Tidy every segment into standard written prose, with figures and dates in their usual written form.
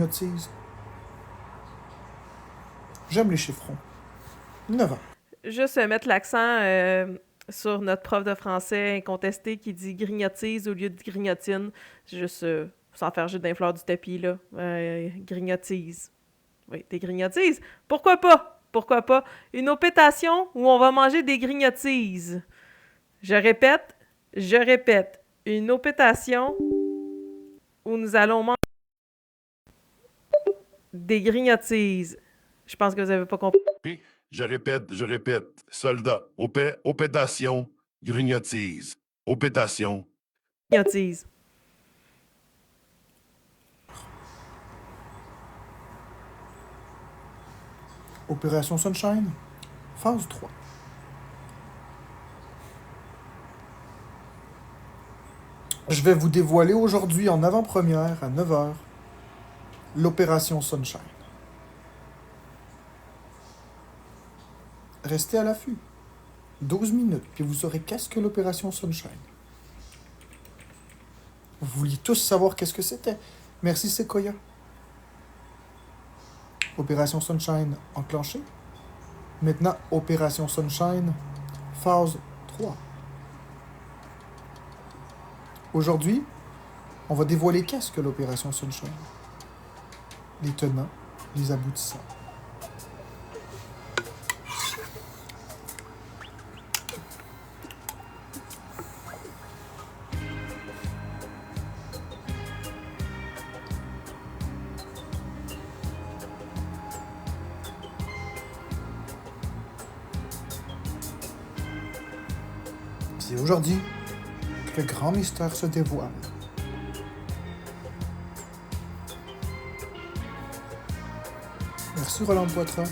Notice. J'aime les chiffrons. 9 ans. Juste mettre l'accent sur notre prof de français incontesté qui dit grignotise au lieu de grignotine. Juste sans faire juste d'un fleur du tapis, là. Grignotise. Oui, des grignotises. Pourquoi pas? Pourquoi pas? Une opétation où on va manger des grignotises. Je répète. Une opétation où nous allons manger des grignotises. Je pense que vous avez pas compris. Puis, je répète. Soldat, opétation, grignotise. Opétation. Grignotises. Opération Sunshine. Phase 3. Je vais vous dévoiler aujourd'hui en avant-première à 9 h l'opération Sunshine. Restez à l'affût. 12 minutes, puis vous saurez qu'est-ce que l'opération Sunshine. Vous vouliez tous savoir qu'est-ce que c'était. Merci Sequoia. Opération Sunshine enclenchée. Maintenant, Opération Sunshine, phase 3. Aujourd'hui, on va dévoiler qu'est-ce que l'Opération Sunshine. Les tenants, les aboutissants. C'est aujourd'hui que le grand mystère se dévoile. Merci Roland Poitras.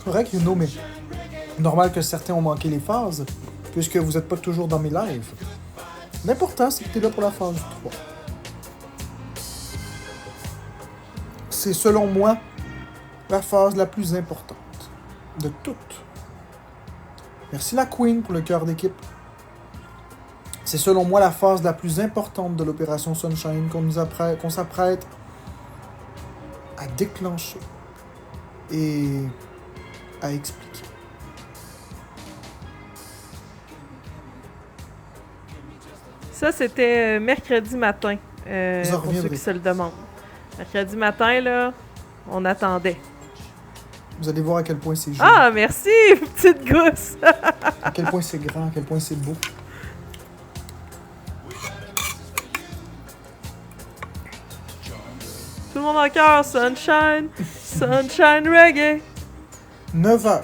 Correct, Yuno, mais normal que certains ont manqué les phases, puisque vous n'êtes pas toujours dans mes lives. L'important, c'est que tu es là pour la phase 3. C'est selon moi la phase la plus importante de toutes. Merci la Queen pour le cœur d'équipe. C'est selon moi la phase la plus importante de l'opération Sunshine qu'on s'apprête à déclencher et à expliquer. Ça, c'était mercredi matin, Vous en pour ceux reviendrez. qui se le demandent. Mercredi matin, là, on attendait. Vous allez voir à quel point c'est joli, Ah, merci, petite gousse! à quel point c'est grand, à quel point c'est beau. Tout le monde en cœur, sunshine, sunshine reggae. 9 h.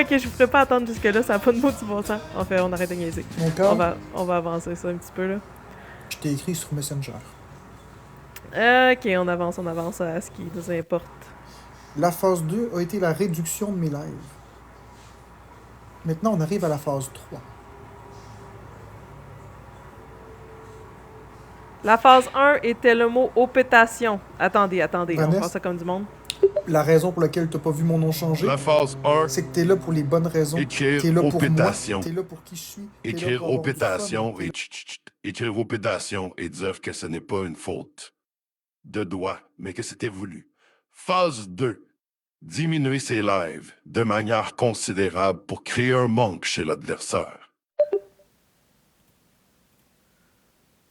Ok, je vous ferai pas attendre jusque-là, ça n'a pas de mot du bon sens. En fait, on arrête de niaiser. D'accord? On va avancer ça un petit peu, là. Je t'ai écrit sur Messenger. Ok, on avance à ce qui nous importe. La phase 2 a été la réduction de mes lives. Maintenant, on arrive à la phase 3. La phase 1 était le mot opétation. Attendez, on Vanessa? prend ça comme du monde. La raison pour laquelle t'as pas vu mon nom changer, La phase 1, c'est que t'es là pour les bonnes raisons. écrire T'es là pour moi. opétation. T'es là pour qui je suis. T'es là Écrire pour avoir du opétation fun. et écrire opétation et dire que ce n'est pas une faute de doigt, mais que c'était voulu. Phase 2. Diminuer ses lives de manière considérable pour créer un manque chez l'adversaire.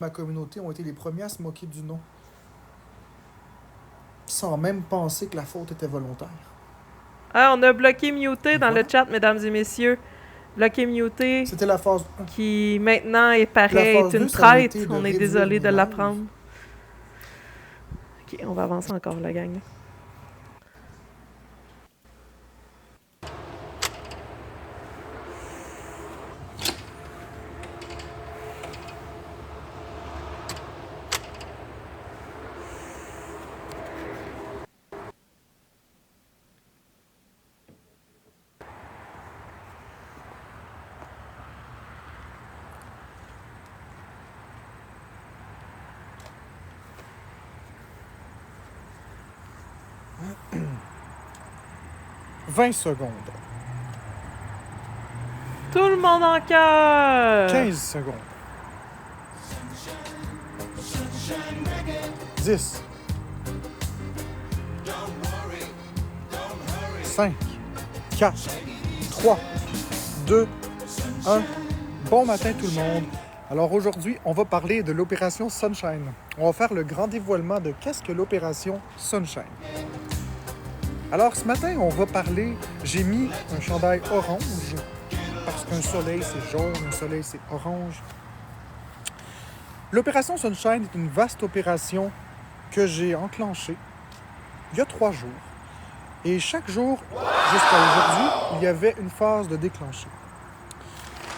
Ma communauté ont été les premiers à se moquer du nom. Sans même penser que la faute était volontaire. Ah, on a bloqué muté dans Voilà. le chat, mesdames et messieurs. Lucky Muté, C'était la phase 1. qui maintenant est pareil, La est phase une 2, ça avait traite. été de On est réduire désolé de l'image. l'apprendre. Ok, on va avancer encore, la gang. « 20 secondes. Tout le monde en cœur! 15 secondes. 10. 5. 4. 3. 2. 1. Bon matin tout le monde. Alors aujourd'hui, on va parler de l'opération Sunshine. On va faire le grand dévoilement de qu'est-ce que l'opération Sunshine. Alors ce matin, on va parler, j'ai mis un chandail orange, parce qu'un soleil c'est jaune, un soleil c'est orange. L'opération Sunshine est une vaste opération que j'ai enclenchée il y a 3 jours. Et chaque jour, jusqu'à aujourd'hui, il y avait une phase de déclencher.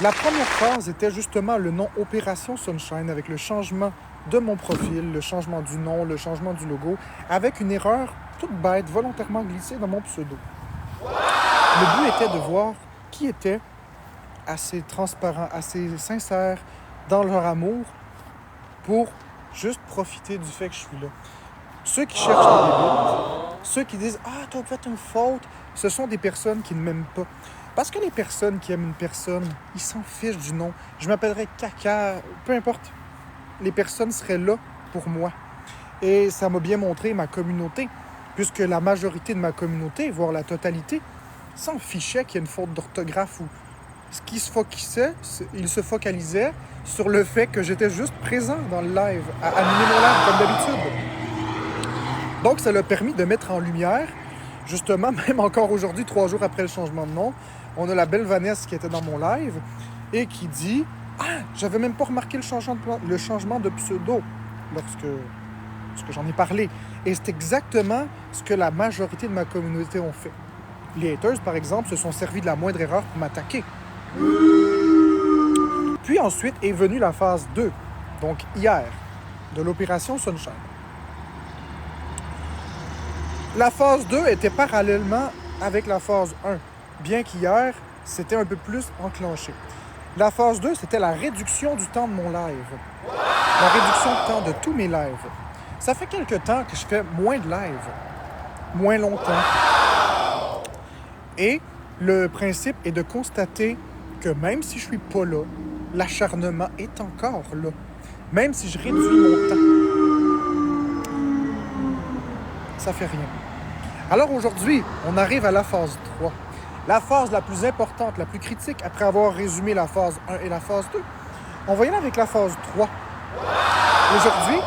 La première phase était justement le nom Opération Sunshine avec le changement de mon profil, le changement du nom, le changement du logo, avec une erreur toute bête, volontairement glissée dans mon pseudo. Le but était de voir qui était assez transparent, assez sincère dans leur amour pour juste profiter du fait que je suis là. Ceux qui cherchent les débiles, ceux qui disent « Ah, t'as fait une faute », ce sont des personnes qui ne m'aiment pas. Parce que les personnes qui aiment une personne, ils s'en fichent du nom. Je m'appellerais Caca, peu importe. Les personnes seraient là pour moi. Et ça m'a bien montré ma communauté, puisque la majorité de ma communauté, voire la totalité, s'en fichait qu'il y ait une faute d'orthographe ou ce qui il se focalisait sur le fait que j'étais juste présent dans le live, à animer mon live comme d'habitude. Donc, ça l'a permis de mettre en lumière, justement, même encore aujourd'hui, 3 jours après le changement de nom, on a la belle Vanessa qui était dans mon live et qui dit « Ah, j'avais même pas remarqué le changement de pseudo lorsque j'en ai parlé. » Et c'est exactement ce que la majorité de ma communauté ont fait. Les haters, par exemple, se sont servis de la moindre erreur pour m'attaquer. Puis ensuite est venue la phase 2, donc hier, de l'opération Sunshine. La phase 2 était parallèlement avec la phase 1, bien qu'hier, c'était un peu plus enclenché. La phase 2, c'était la réduction du temps de mon live. La réduction de temps de tous mes lives. Ça fait quelque temps que je fais moins de live, moins longtemps. Et le principe est de constater que même si je suis pas là, l'acharnement est encore là. Même si je réduis mon temps, ça fait rien. Alors aujourd'hui, on arrive à la phase 3. La phase la plus importante, la plus critique, après avoir résumé la phase 1 et la phase 2. On va y aller avec la phase 3. Aujourd'hui,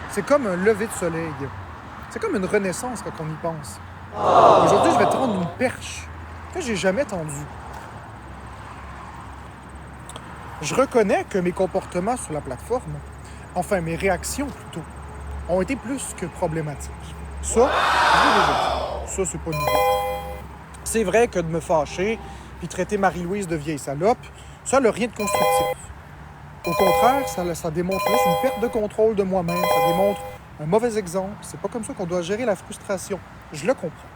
c'est comme un lever de soleil. C'est comme une renaissance quand on y pense. Aujourd'hui, je vais tendre une perche que j'ai jamais tendue. Je reconnais que mes comportements sur la plateforme, enfin mes réactions plutôt, ont été plus que problématiques. Ça, je l'ai déjà dit. Ça, c'est pas nouveau. C'est vrai que de me fâcher puis traiter Marie-Louise de vieille salope, ça n'a rien de constructif. Au contraire, ça démontre juste une perte de contrôle de moi-même, ça démontre un mauvais exemple. C'est pas comme ça qu'on doit gérer la frustration. Je le comprends.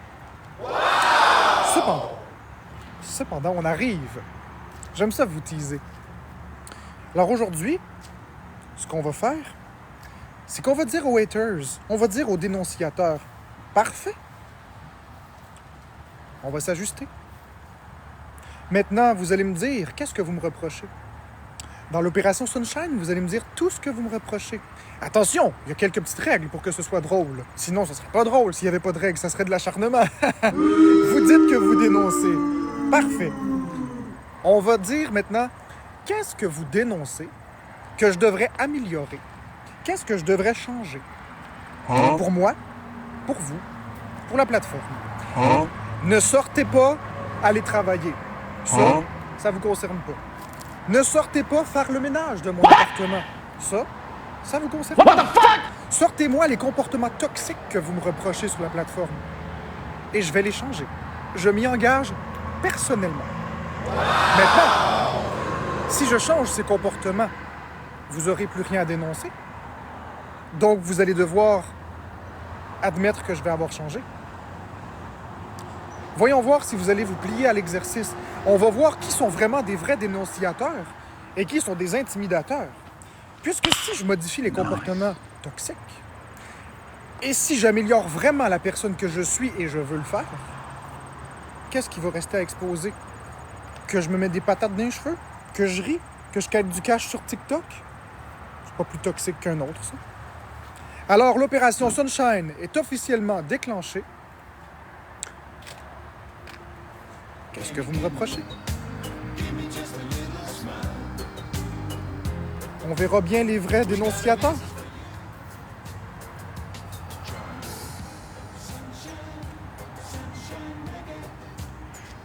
Cependant, on arrive. J'aime ça vous teaser. Alors aujourd'hui, ce qu'on va faire, c'est qu'on va dire aux haters, on va dire aux dénonciateurs, parfait. On va s'ajuster. Maintenant, vous allez me dire, qu'est-ce que vous me reprochez? Dans l'opération Sunshine, vous allez me dire tout ce que vous me reprochez. Attention, il y a quelques petites règles pour que ce soit drôle. Sinon, ce serait pas drôle s'il n'y avait pas de règles, ça serait de l'acharnement. Vous dites que vous dénoncez. Parfait. On va dire maintenant, qu'est-ce que vous dénoncez que je devrais améliorer? Qu'est-ce que je devrais changer? Pour moi, pour vous, pour la plateforme. Ne sortez pas, allez travailler. Ça, ça vous concerne pas. Ne sortez pas faire le ménage de mon appartement. Ça vous concerne pas. Sortez-moi les comportements toxiques que vous me reprochez sur la plateforme. Et je vais les changer. Je m'y engage personnellement. Maintenant, si je change ces comportements, vous n'aurez plus rien à dénoncer. Donc, vous allez devoir admettre que je vais avoir changé. Voyons voir si vous allez vous plier à l'exercice. On va voir qui sont vraiment des vrais dénonciateurs et qui sont des intimidateurs. Puisque si je modifie les comportements toxiques, et si j'améliore vraiment la personne que je suis et je veux le faire, qu'est-ce qui va rester à exposer? Que je me mets des patates dans les cheveux? Que je ris? Que je quête du cash sur TikTok? C'est pas plus toxique qu'un autre, ça. Alors, l'opération Sunshine est officiellement déclenchée. Qu'est-ce que vous me reprochez? On verra bien les vrais dénonciateurs.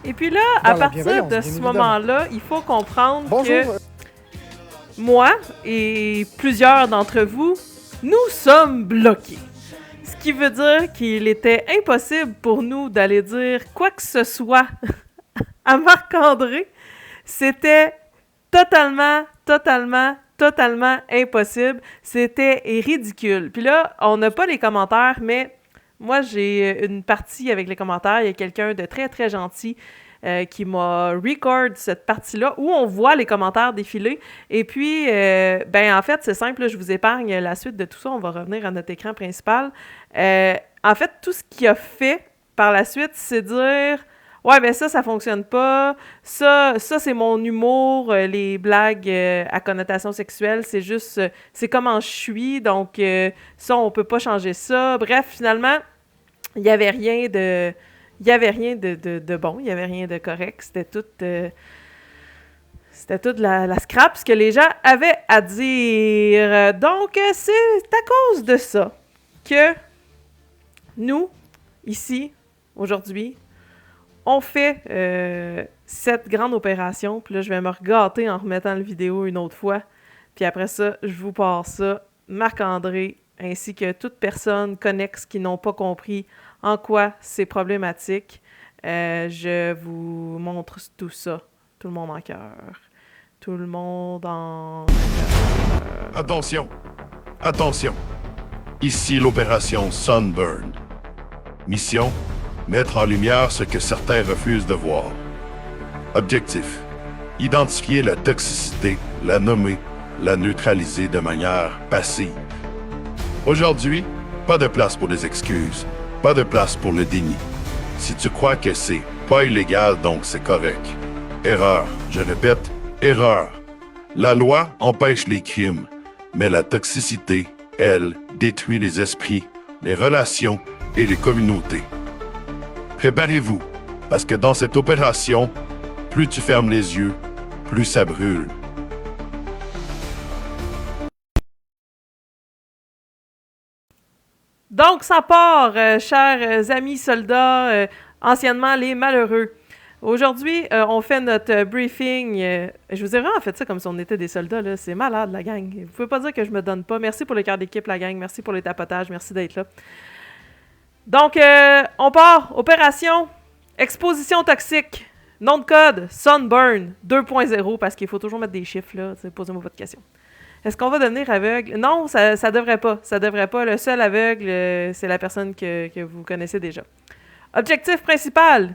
Et puis là, Dans à la partir bienveillance, de bien ce évidemment. moment-là, il faut comprendre Bonjour. que moi et plusieurs d'entre vous, nous sommes bloqués. Ce qui veut dire qu'il était impossible pour nous d'aller dire quoi que ce soit à Marc-André. C'était totalement impossible. C'était ridicule. Puis là, on n'a pas les commentaires, mais moi, j'ai une partie avec les commentaires. Il y a quelqu'un de très, très gentil qui m'a record cette partie-là où on voit les commentaires défiler. Et puis, en fait, c'est simple, là, je vous épargne la suite de tout ça. On va revenir à notre écran principal. En fait, tout ce qu'il a fait par la suite, c'est dire... Ouais, ben ça fonctionne pas. Ça c'est mon humour. Les blagues à connotation sexuelle, c'est juste... c'est comment je suis, donc ça, on peut pas changer ça. Bref, finalement, il y avait rien de... Il y avait rien de bon, il y avait rien de correct. C'était tout la scrap, ce que les gens avaient à dire. Donc, c'est à cause de ça que nous, ici, aujourd'hui, on fait cette grande opération. Puis là, je vais me regâter en remettant la vidéo une autre fois. Puis après ça, je vous passe ça. Marc-André, ainsi que toute personne connexe qui n'ont pas compris en quoi c'est problématique. Je vous montre tout ça. Tout le monde en cœur. Tout le monde en cœur. Attention. Attention. Ici l'opération Sunburn. Mission, mettre en lumière ce que certains refusent de voir. Objectif, identifier la toxicité, la nommer, la neutraliser de manière passive. Aujourd'hui, pas de place pour des excuses, pas de place pour le déni. Si tu crois que c'est pas illégal, donc c'est correct. Erreur, je répète, erreur. La loi empêche les crimes, mais la toxicité, elle, détruit les esprits, les relations et les communautés. Préparez-vous, parce que dans cette opération, plus tu fermes les yeux, plus ça brûle. Donc, ça part, chers amis soldats, anciennement les malheureux. Aujourd'hui, on fait notre briefing. Je vous ai vraiment fait ça comme si on était des soldats, là. C'est malade, la gang. Vous pouvez pas dire que je me donne pas. Merci pour le cœur d'équipe, la gang. Merci pour les tapotages. Merci d'être là. Donc, on part. Opération exposition toxique. Nom de code Sunburn 2.0, parce qu'il faut toujours mettre des chiffres, là. Posez-moi votre question. Est-ce qu'on va devenir aveugle? Non, ça devrait pas. Ça devrait pas. Le seul aveugle, c'est la personne que vous connaissez déjà. Objectif principal,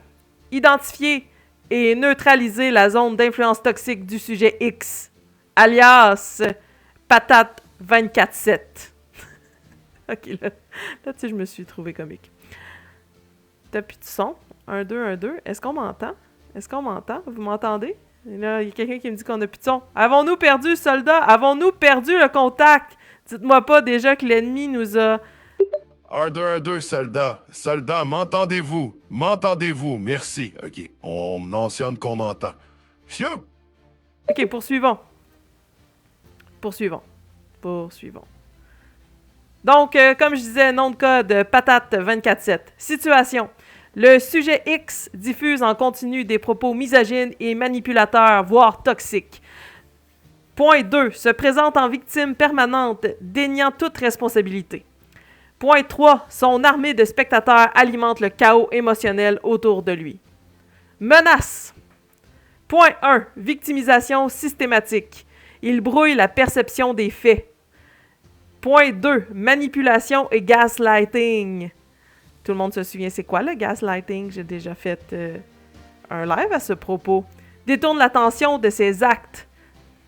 identifier et neutraliser la zone d'influence toxique du sujet X, alias patate 24/7. OK, là, tu sais, je me suis trouvé comique. T'as plus de son? 1, 2, 1, 2. Est-ce qu'on m'entend? Est-ce qu'on m'entend? Vous m'entendez? Et là, il y a quelqu'un qui me dit qu'on a plus de son. Avons-nous perdu, soldats? Avons-nous perdu le contact? Dites-moi pas déjà que l'ennemi nous a... R2-1-2, soldat. Soldat, m'entendez-vous? M'entendez-vous? Merci. OK, on mentionne qu'on entend. Fiu! OK, poursuivons. Donc, comme je disais, nom de code patate 24/7. Situation. Le sujet X diffuse en continu des propos misogynes et manipulateurs, voire toxiques. Point 2. Se présente en victime permanente, déniant toute responsabilité. Point 3. Son armée de spectateurs alimente le chaos émotionnel autour de lui. Menace. Point 1. Victimisation systématique. Il brouille la perception des faits. Point 2. Manipulation et gaslighting. Tout le monde se souvient, c'est quoi le gaslighting? J'ai déjà fait un live à ce propos. Détourne l'attention de ses actes.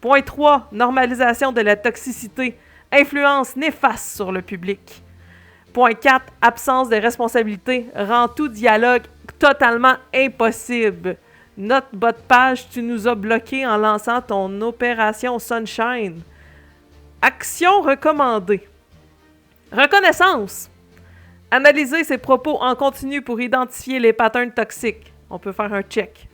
Point 3. Normalisation de la toxicité. Influence néfaste sur le public. Point 4. Absence de responsabilité. Rend tout dialogue totalement impossible. Notre bas de page, tu nous as bloqué en lançant ton opération Sunshine. Action recommandée. Reconnaissance. Analyser ses propos en continu pour identifier les patterns toxiques. On peut faire un check.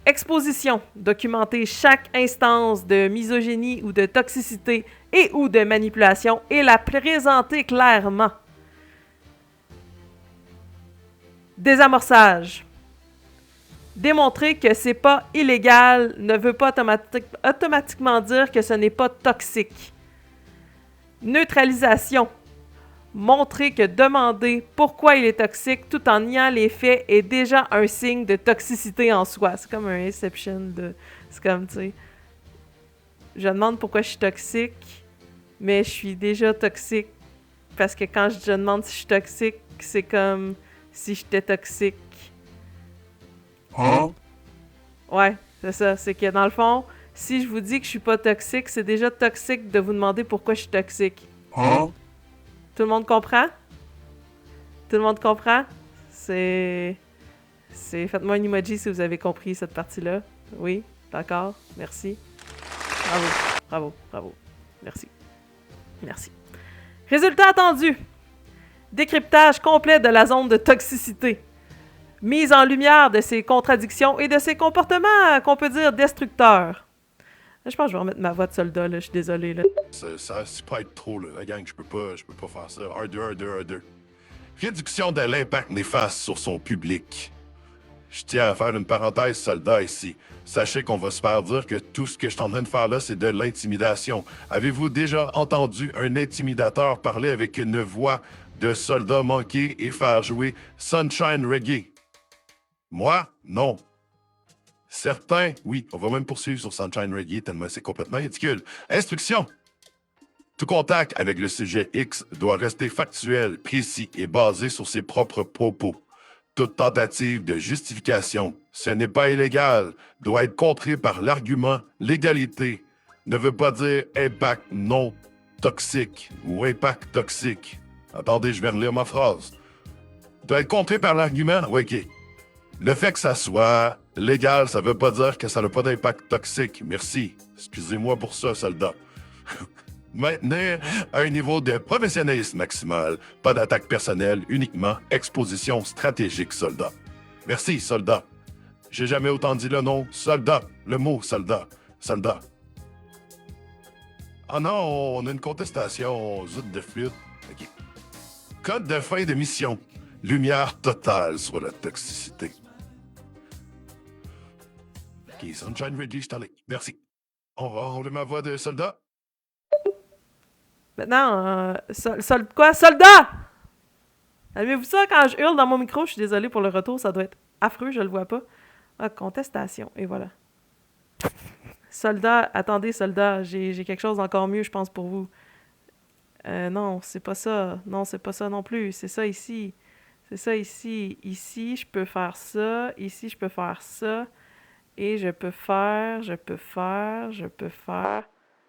Exposition. Documenter chaque instance de misogynie ou de toxicité et ou de manipulation et la présenter clairement. Désamorçage. Démontrer que c'est pas illégal ne veut pas automatiquement dire que ce n'est pas toxique. Neutralisation. Montrer que demander pourquoi il est toxique tout en niant les faits est déjà un signe de toxicité en soi. C'est comme un Inception de... C'est comme, tu sais... Je demande pourquoi je suis toxique, mais je suis déjà toxique. Parce que quand je demande si je suis toxique, c'est comme si j'étais toxique. Hein? Ouais, c'est ça. C'est que dans le fond, si je vous dis que je suis pas toxique, c'est déjà toxique de vous demander pourquoi je suis toxique. Hein? Tout le monde comprend? Tout le monde comprend? C'est... Faites-moi un emoji si vous avez compris cette partie-là. Oui? D'accord? Merci. Bravo. Bravo. Bravo. Merci. Merci. Résultat attendu. Décryptage complet de la zone de toxicité. Mise en lumière de ses contradictions et de ses comportements, qu'on peut dire, destructeurs. Là, je pense que je vais remettre ma voix de soldat, là. Je suis désolé, là. Ça, c'est pas être trop, là. La gang, je peux pas faire ça. R2. Réduction de l'impact néfaste sur son public. Je tiens à faire une parenthèse, soldat, ici. Sachez qu'on va se faire dire que tout ce que je suis en train de faire là, c'est de l'intimidation. Avez-vous déjà entendu un intimidateur parler avec une voix de soldat manqué et faire jouer Sunshine Reggae? Moi, non. Certains, oui, on va même poursuivre sur Sunshine Reggae tellement c'est complètement ridicule. Instruction. Tout contact avec le sujet X doit rester factuel, précis et basé sur ses propres propos. Toute tentative de justification, ce n'est pas illégal, doit être contrée par l'argument l'égalité. Ne veut pas dire impact non toxique ou impact toxique. Attendez, je vais relire ma phrase. Doit être contrée par l'argument, oui, ok. Le fait que ça soit légal, ça veut pas dire que ça n'a pas d'impact toxique. Merci. Excusez-moi pour ça, soldat. Maintenir un niveau de professionnalisme maximal, pas d'attaque personnelle, uniquement exposition stratégique, soldat. Merci, soldat. J'ai jamais autant dit le nom soldat, le mot soldat, soldat. Ah non, on a une contestation, zut de flûte. OK. Code de fin de mission. Lumière totale sur la toxicité. OK, Sunshine Ready, je t'en ai. Merci. On va enlever ma voix de soldat. Maintenant, quoi? Soldat! Avez-vous ça quand je hurle dans mon micro? Je suis désolée pour le retour, ça doit être affreux, je le vois pas. Ah, contestation, et voilà. Soldat, attendez, soldat, j'ai quelque chose d'encore mieux, je pense, pour vous. Non, c'est pas ça. Non, c'est pas ça non plus. C'est ça ici. C'est ça ici. Ici, je peux faire ça. Ici, je peux faire ça. Et je peux faire...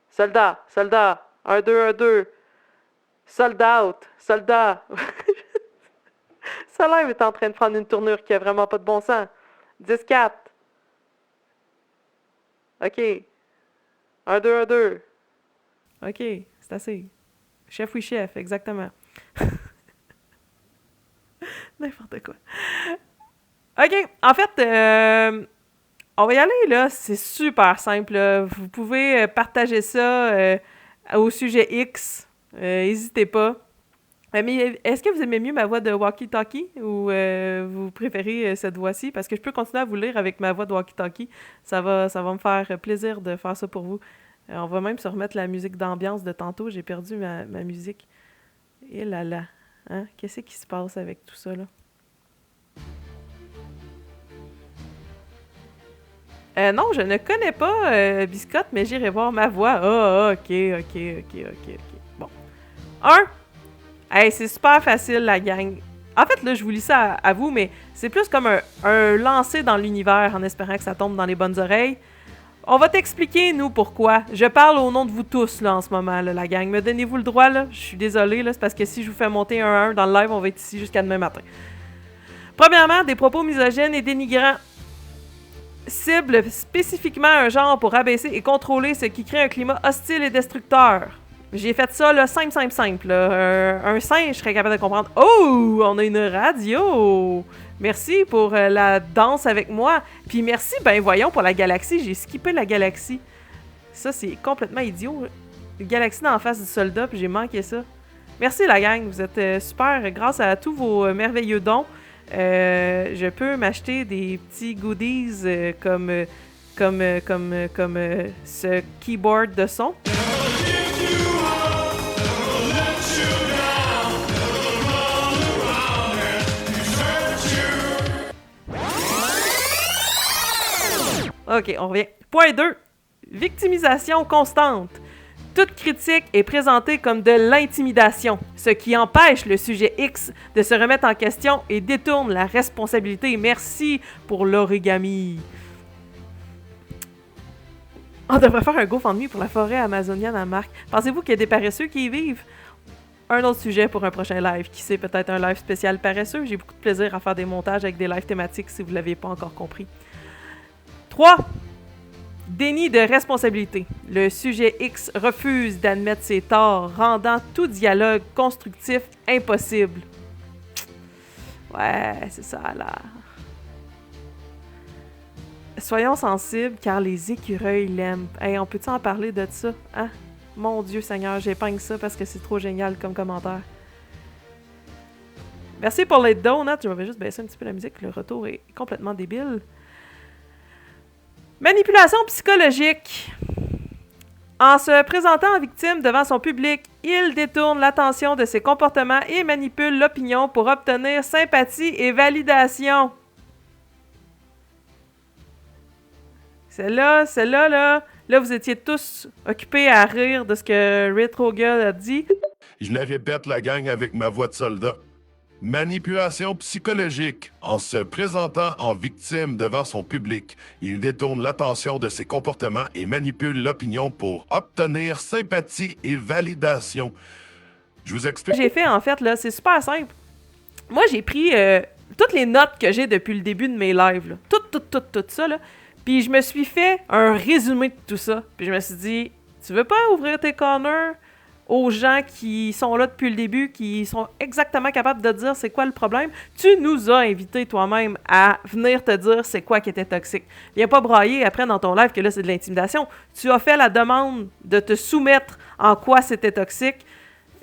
Soldat! 1, 2. Soldat out! Soldat! Ça live est en train de prendre une tournure qui a vraiment pas de bon sens. 10-4. OK. 1, 2. OK, c'est assez. Chef, oui, chef, exactement. N'importe quoi. OK, en fait, on va y aller, là. C'est super simple, là. Vous pouvez partager ça au sujet X. N'hésitez pas. Mais est-ce que vous aimez mieux ma voix de walkie-talkie ou vous préférez cette voix-ci? Parce que je peux continuer à vous lire avec ma voix de walkie-talkie. Ça va me faire plaisir de faire ça pour vous. On va même se remettre la musique d'ambiance de tantôt. J'ai perdu ma musique. Et là là. Hein? Qu'est-ce qui se passe avec tout ça, là? Non, je ne connais pas Biscotte, mais j'irai voir ma voix. Ok. Bon. Hey, c'est super facile, la gang. En fait, là, je vous lis ça à vous, mais c'est plus comme un lancer dans l'univers en espérant que ça tombe dans les bonnes oreilles. On va t'expliquer, nous, pourquoi. Je parle au nom de vous tous, là, en ce moment, là, la gang. Me donnez-vous le droit, là? Je suis désolée, là, c'est parce que si je vous fais monter un à un dans le live, on va être ici jusqu'à demain matin. Premièrement, des propos misogynes et dénigrants ciblent spécifiquement un genre pour abaisser et contrôler ce qui crée un climat hostile et destructeur. J'ai fait ça, là, simple. Là. Un singe serait capable de comprendre. Oh, on a une radio! Merci pour la danse avec moi. Puis merci, ben voyons, pour la galaxie. J'ai skippé la galaxie. Ça, c'est complètement idiot. Une galaxie dans la face du soldat, puis j'ai manqué ça. Merci, la gang. Vous êtes super. Grâce à tous vos merveilleux dons, je peux m'acheter des petits goodies comme ce keyboard de son. OK, on revient. Point 2. Victimisation constante. Toute critique est présentée comme de l'intimidation, ce qui empêche le sujet X de se remettre en question et détourne la responsabilité. Merci pour l'origami. On devrait faire un GoFundMe pour la forêt amazonienne à Marc. Pensez-vous qu'il y a des paresseux qui y vivent? Un autre sujet pour un prochain live. Qui sait, peut-être un live spécial paresseux. J'ai beaucoup de plaisir à faire des montages avec des lives thématiques si vous ne l'avez pas encore compris. 3. Déni de responsabilité. Le sujet X refuse d'admettre ses torts, rendant tout dialogue constructif impossible. Ouais, c'est ça là. Soyons sensibles car les écureuils l'aiment. Hey, on peut-tu en parler de ça? Hein? Mon Dieu Seigneur, j'épingle ça parce que c'est trop génial comme commentaire. Merci pour les donuts. Je vais juste baisser un petit peu la musique. Le retour est complètement débile. Manipulation psychologique. En se présentant en victime devant son public, il détourne l'attention de ses comportements et manipule l'opinion pour obtenir sympathie et validation. Celle-là, là, vous étiez tous occupés à rire de ce que Retrogirl a dit. Je la répète, la gang, avec ma voix de soldat. Manipulation psychologique. En se présentant en victime devant son public, il détourne l'attention de ses comportements et manipule l'opinion pour obtenir sympathie et validation. Je vous explique. J'ai fait, en fait, là, c'est super simple. Moi, j'ai pris toutes les notes que j'ai depuis le début de mes lives, là. Tout ça, là. Puis je me suis fait un résumé de tout ça. Puis je me suis dit, tu veux pas ouvrir tes corners aux gens qui sont là depuis le début, qui sont exactement capables de dire c'est quoi le problème? Tu nous as invités toi-même à venir te dire c'est quoi qui était toxique. Viens pas brailler après dans ton live que là c'est de l'intimidation. Tu as fait la demande de te soumettre en quoi c'était toxique.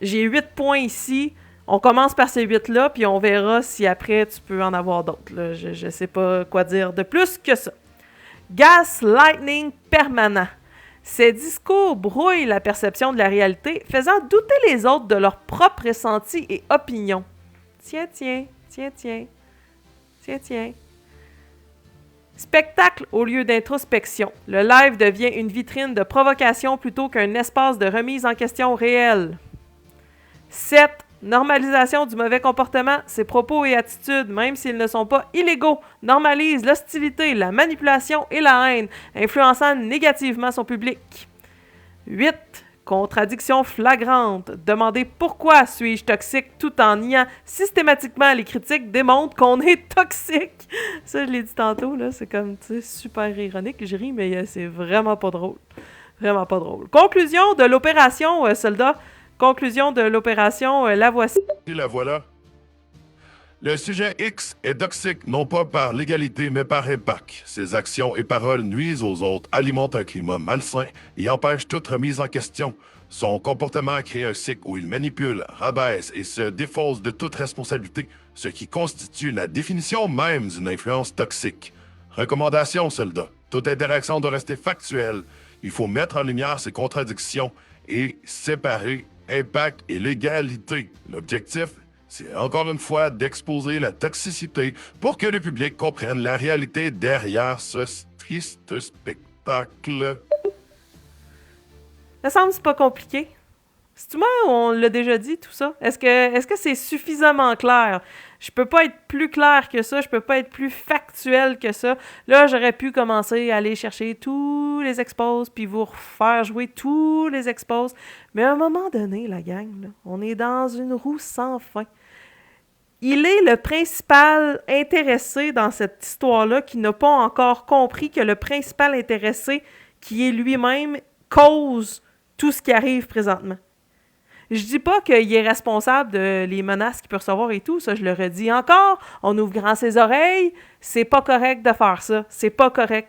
J'ai 8 points ici. On commence par ces 8-là, puis on verra si après tu peux en avoir d'autres. Là. Je sais pas quoi dire de plus que ça. Gaslighting permanent. Ces discours brouillent la perception de la réalité, faisant douter les autres de leurs propres ressentis et opinions. Tiens. Spectacle au lieu d'introspection. Le live devient une vitrine de provocation plutôt qu'un espace de remise en question réelle. 7. Normalisation du mauvais comportement. Ses propos et attitudes, même s'ils ne sont pas illégaux, normalisent l'hostilité, la manipulation et la haine, influençant négativement son public. 8. Contradiction flagrante. Demander pourquoi suis-je toxique tout en niant systématiquement les critiques démontre qu'on est toxique. Ça, je l'ai dit tantôt, là, c'est comme, tu sais, super ironique. Je ris, mais c'est vraiment pas drôle. Vraiment pas drôle. Conclusion de l'opération, soldats. Conclusion de l'opération, la voici. La voilà. Le sujet X est toxique non pas par l'égalité mais par impact. Ses actions et paroles nuisent aux autres, alimentent un climat malsain et empêchent toute remise en question. Son comportement crée un cycle où il manipule, rabaisse et se défausse de toute responsabilité, ce qui constitue la définition même d'une influence toxique. Recommandation, soldats. Toute interaction doit rester factuelle. Il faut mettre en lumière ces contradictions et séparer impact et légalité. L'objectif, c'est encore une fois d'exposer la toxicité pour que le public comprenne la réalité derrière ce triste spectacle. Ça semble pas compliqué. C'est-tu moi ou on l'a déjà dit, tout ça? Est-ce que c'est suffisamment clair? Je peux pas être plus clair que ça, je peux pas être plus factuel que ça. Là, j'aurais pu commencer à aller chercher tous les expos, puis vous refaire jouer tous les expos. Mais à un moment donné, la gang, là, on est dans une roue sans fin. Il est le principal intéressé dans cette histoire-là qui n'a pas encore compris que le principal intéressé, qui est lui-même, cause tout ce qui arrive présentement. Je dis pas qu'il est responsable de les menaces qu'il peut recevoir et tout, ça je le redis encore, on ouvre grand ses oreilles, c'est pas correct de faire ça, c'est pas correct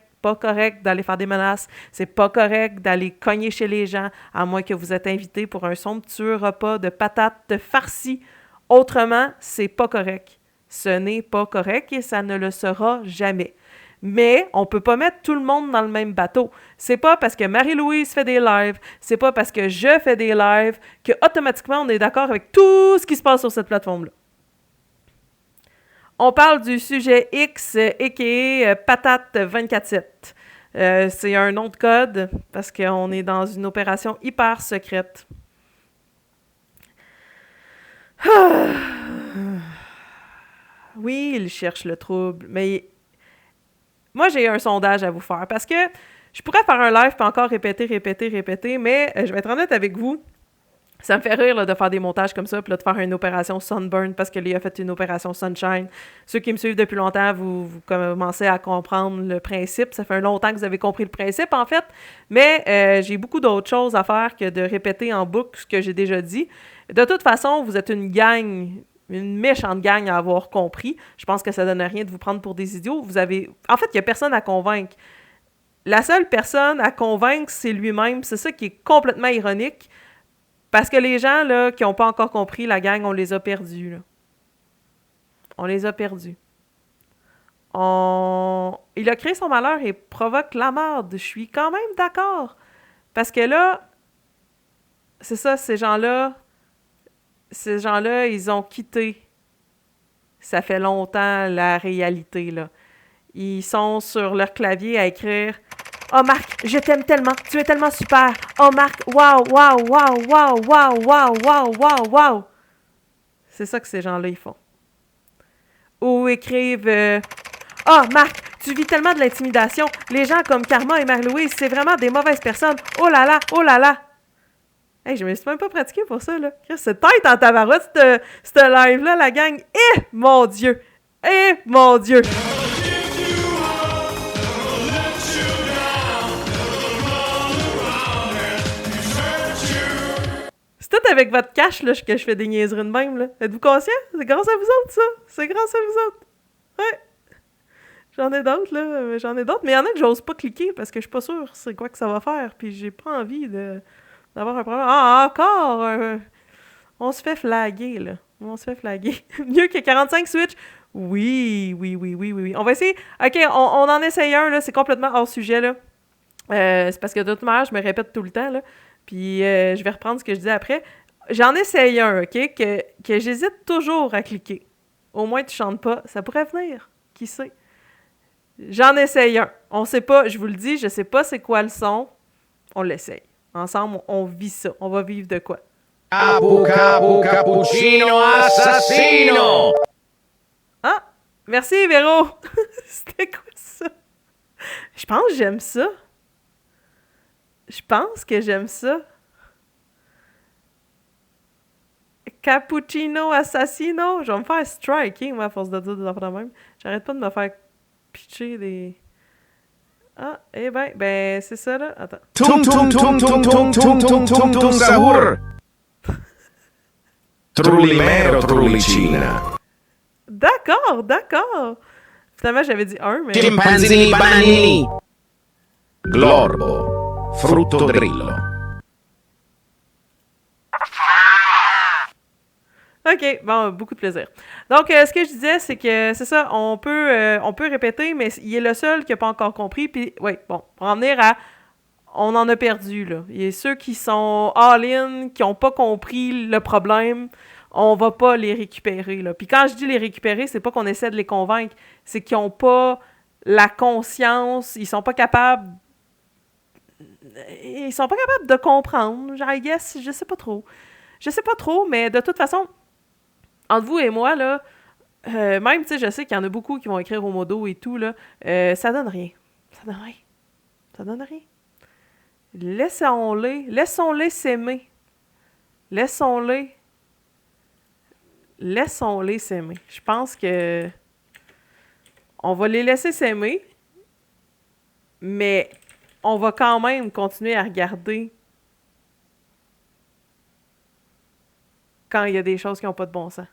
d'aller faire des menaces, c'est pas correct d'aller cogner chez les gens, à moins que vous êtes invité pour un somptueux repas de patates farcies. Autrement, c'est pas correct. Ce n'est pas correct et ça ne le sera jamais. Mais on peut pas mettre tout le monde dans le même bateau. C'est pas parce que Marie-Louise fait des lives, c'est pas parce que je fais des lives que automatiquement on est d'accord avec tout ce qui se passe sur cette plateforme-là. On parle du sujet X, a.k.a. Patate 24/7. C'est un nom de code parce qu'on est dans une opération hyper secrète. Oui, il cherche le trouble, mais moi, j'ai un sondage à vous faire parce que je pourrais faire un live puis encore répéter, mais je vais être honnête avec vous. Ça me fait rire là, de faire des montages comme ça puis là, de faire une opération Sunburn parce que Léa a fait une opération Sunshine. Ceux qui me suivent depuis longtemps, vous commencez à comprendre le principe. Ça fait longtemps que vous avez compris le principe, en fait. Mais j'ai beaucoup d'autres choses à faire que de répéter en boucle ce que j'ai déjà dit. De toute façon, vous êtes une gang, une méchante gang à avoir compris. Je pense que ça donne rien de vous prendre pour des idiots. En fait, il n'y a personne à convaincre. La seule personne à convaincre, c'est lui-même. C'est ça qui est complètement ironique. Parce que les gens là, qui n'ont pas encore compris, la gang, on les a perdus. Là. On les a perdus. Il a créé son malheur et provoque la merde. Je suis quand même d'accord. Parce que là, c'est ça, ces gens-là, ils ont quitté, ça fait longtemps, la réalité, là. Ils sont sur leur clavier à écrire « Oh Marc, je t'aime tellement, tu es tellement super! Oh Marc, wow, wow, wow, wow, wow, wow, wow, wow, wow! » C'est ça que ces gens-là, ils font. Ou écrivent « Oh Marc, tu vis tellement de l'intimidation, les gens comme Karma et Marie-Louise, c'est vraiment des mauvaises personnes, oh là là, oh là là! » Hey, je me suis même pas pratiqué pour ça, là. C'est tête en tabarouette, ce live-là, la gang. Eh, mon Dieu! Eh, mon Dieu! C'est tout avec votre cash, là, que je fais des niaiseries de même, là. Êtes-vous conscient? C'est grâce à vous autres, ça. C'est grâce à vous autres. Ouais. J'en ai d'autres, là. J'en ai d'autres. Mais il y en a que j'ose pas cliquer parce que je suis pas sûre c'est quoi que ça va faire. Puis j'ai pas envie d'avoir un problème. Ah, encore! On se fait flaguer, là. On se fait flaguer. Mieux que 45 Switch. Oui. On va essayer. OK, on en essaye un, là. C'est complètement hors sujet, là. C'est parce que de toute manière, je me répète tout le temps, là. Puis je vais reprendre ce que je disais après. J'en essaye un, OK, que j'hésite toujours à cliquer. Au moins, tu chantes pas. Ça pourrait venir. Qui sait? J'en essaye un. On sait pas, je vous le dis, je sais pas c'est quoi le son. On l'essaye. Ensemble, on vit ça. On va vivre de quoi? Cappuccino assassino! Ah! Merci, Véro! C'était quoi ça? Je pense que j'aime ça. Je pense que j'aime ça. Cappuccino assassino. Je vais me faire striker, moi, à force de dire des affaires de même. J'arrête pas de me faire pitcher des... Ah, eh ben, c'est ça, là. Attends. Tung sahur! Trullimero trullicina. D'accord. Finalement, j'avais dit un, mais... Chimpanzini bananini. Glorbo. Frutto drillo. OK, bon, beaucoup de plaisir. Donc, ce que je disais, c'est que, c'est ça, on peut répéter, mais il est le seul qui n'a pas encore compris. Puis, oui, bon, pour en venir à... On en a perdu, là. Il y a ceux qui sont all-in, qui n'ont pas compris le problème, on va pas les récupérer, là. Puis quand je dis les récupérer, c'est pas qu'on essaie de les convaincre, c'est qu'ils n'ont pas la conscience, ils sont pas capables de comprendre, genre, I guess, je sais pas trop. Je sais pas trop, mais de toute façon, entre vous et moi, là, même, tu sais, je sais qu'il y en a beaucoup qui vont écrire au modo et tout, là, ça donne rien. Ça donne rien. Ça donne rien. Laissons-les s'aimer. Laissons-les s'aimer. Je pense que on va les laisser s'aimer, mais on va quand même continuer à regarder quand il y a des choses qui n'ont pas de bon sens.